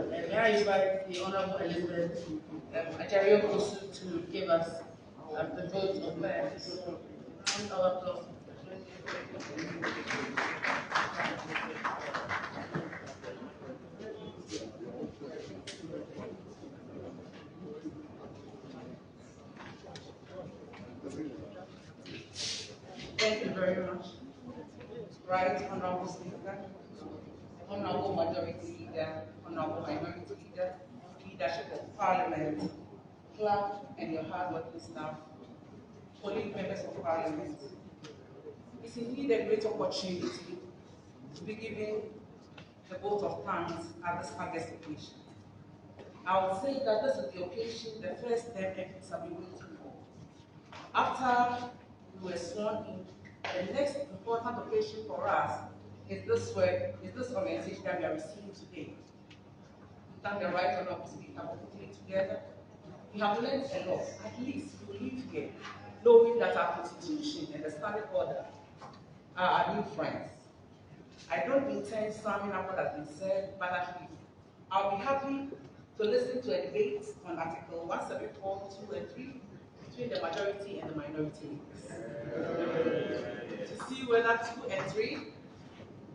may I invite the Honorable Elizabeth Ajario Kosu to give us the vote of thanks. Our applause. Thank you very much. Right, Honorable Speaker, Honorable Majority Leader, Honorable Minority Leader, Leadership of Parliament, clerk and your hard-working staff, colleague members of Parliament. It's indeed a great opportunity to be given the vote of thanks at this August occasion. I would say that this is the occasion the first 10 MPs have been waiting for. After we were sworn in, the next important occasion for us is this orientation that we are receiving today. We thank the Right Honourable Speaker for putting it together. We have learned a lot. At least we live here, knowing that our constitution and the standing order are our new friends. I don't intend summing up what has been said, but at least I'll be happy to listen to a debate on Article 174, 2 and 3 between the majority and the minority. To see whether 2 and 3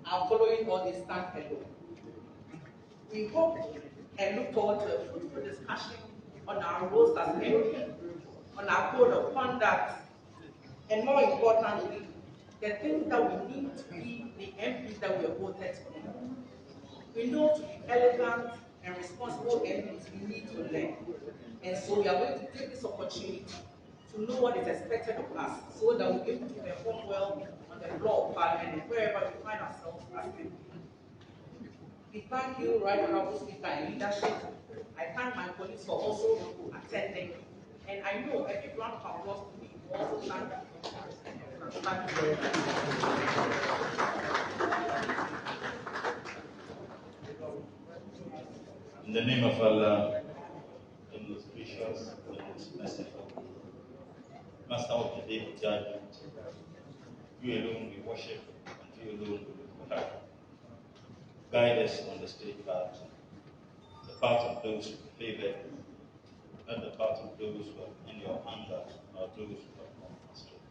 are following or they stand alone. We hope and look forward to a fruitful discussion on our roles as MP, on our code of conduct, and more importantly, the things that we need to be the MPs that we are voted for. We know to be elegant and responsible MPs, we need to learn. And so we are going to take this opportunity to know what is expected of us so that we'll be able to perform well on the floor of Parliament and wherever we find ourselves as MPs. We thank you, Right Honourable Speaker, and leadership. I thank my colleagues for also attending. And I know every round of applause to me will also thank you. Thank you very much. In the name of Allah, the most gracious, the most merciful, Master of the Day of Judgment, you alone we worship, and you alone we honor. Guide us on the straight path, the part of those who favor you, not the part of those who are in your anger, nor those who have not mastered.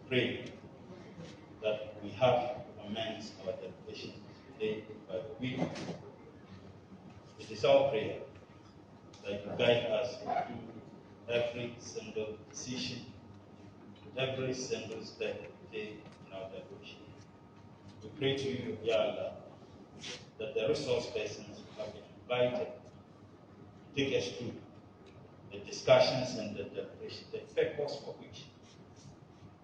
Pray that we have amends our dedication today by the week. It is our prayer that you guide us into every single decision, every single step we take in our devotion. We pray to you, Ya Allah, that the resource persons who have been invited to take us through the discussions and the deliberation, the purpose for which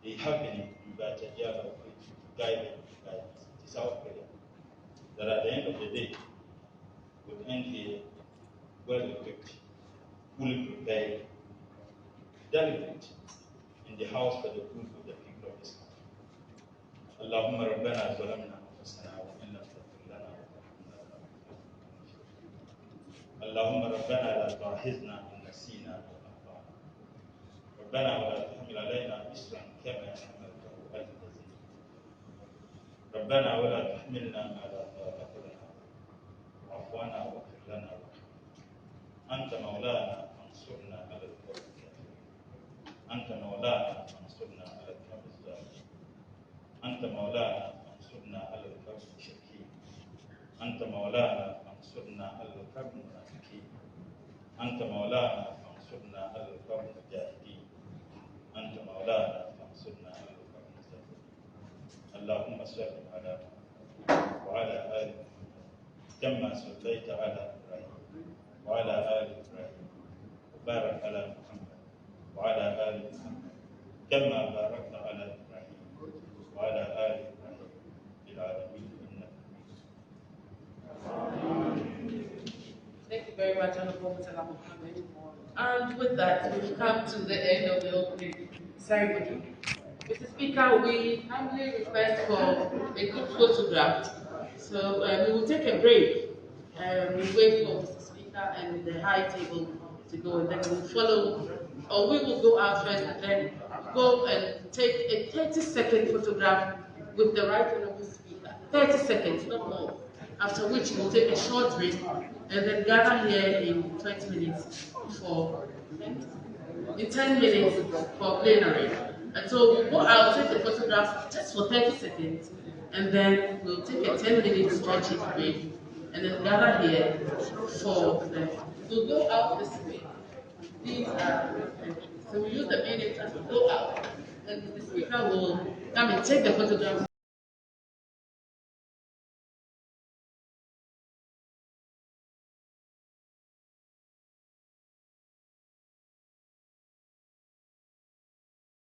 they have been invited, Ya Allah, to guide them, to guide us. It is our prayer that at the end of the day, we'll end here well equipped, fully prepared, deliberate in the house for the good of the people of this country. Allahumma rabbana zalamna anfusana wa in lam taghfir lana wa tarhamna Allahumma rabbana la tu'akhidhna in nasina wa akhtana. Rabbana wa la tahmil alayna isran kama hamaltahu ala alladhina. Rabbana wa la tahmilna ma la taqata lana wa'fu 'anna waghfir lana أنت مولانا فانصرنا على القوم الكافرين. أنت مولانا فانصرنا على القوم الظالمين. أنت مولانا فانصرنا على القوم المشركين. أنت مولانا فانصرنا على القوم المنافقين. أنت مولانا فانصرنا على القوم المجاهدين. أنت مولانا فانصرنا على القوم المستضعفين. اللهم صل على محمد وعلى آل محمد كما صليت على إبراهيم وعلى آل إبراهيم وبارك على محمد وعلى آل محمد كما باركت على إبراهيم وعلى آل إبراهيم في العالمين إنك حميد. Thank you very much, Honorable Mutala Mohammed. And with that, we've come to the end of the opening ceremony. Mr. Speaker, we humbly request for a group photograph. So we will take a break. We wait for Mr. Speaker and the high table to go, and then we'll follow, or we will go out first and then go and take a 30-second photograph with the right honorable speaker. 30 seconds, not more. After which we'll take a short break and then gather here in 20 minutes for, in 10 minutes for plenary. And so we'll go out, take the photograph just for 30 seconds, and then we'll take a 10-minute stretching break, and then gather here for the, we'll go out this way. These are, so we use the main entrance to go out, and the speaker will come and take the photograph.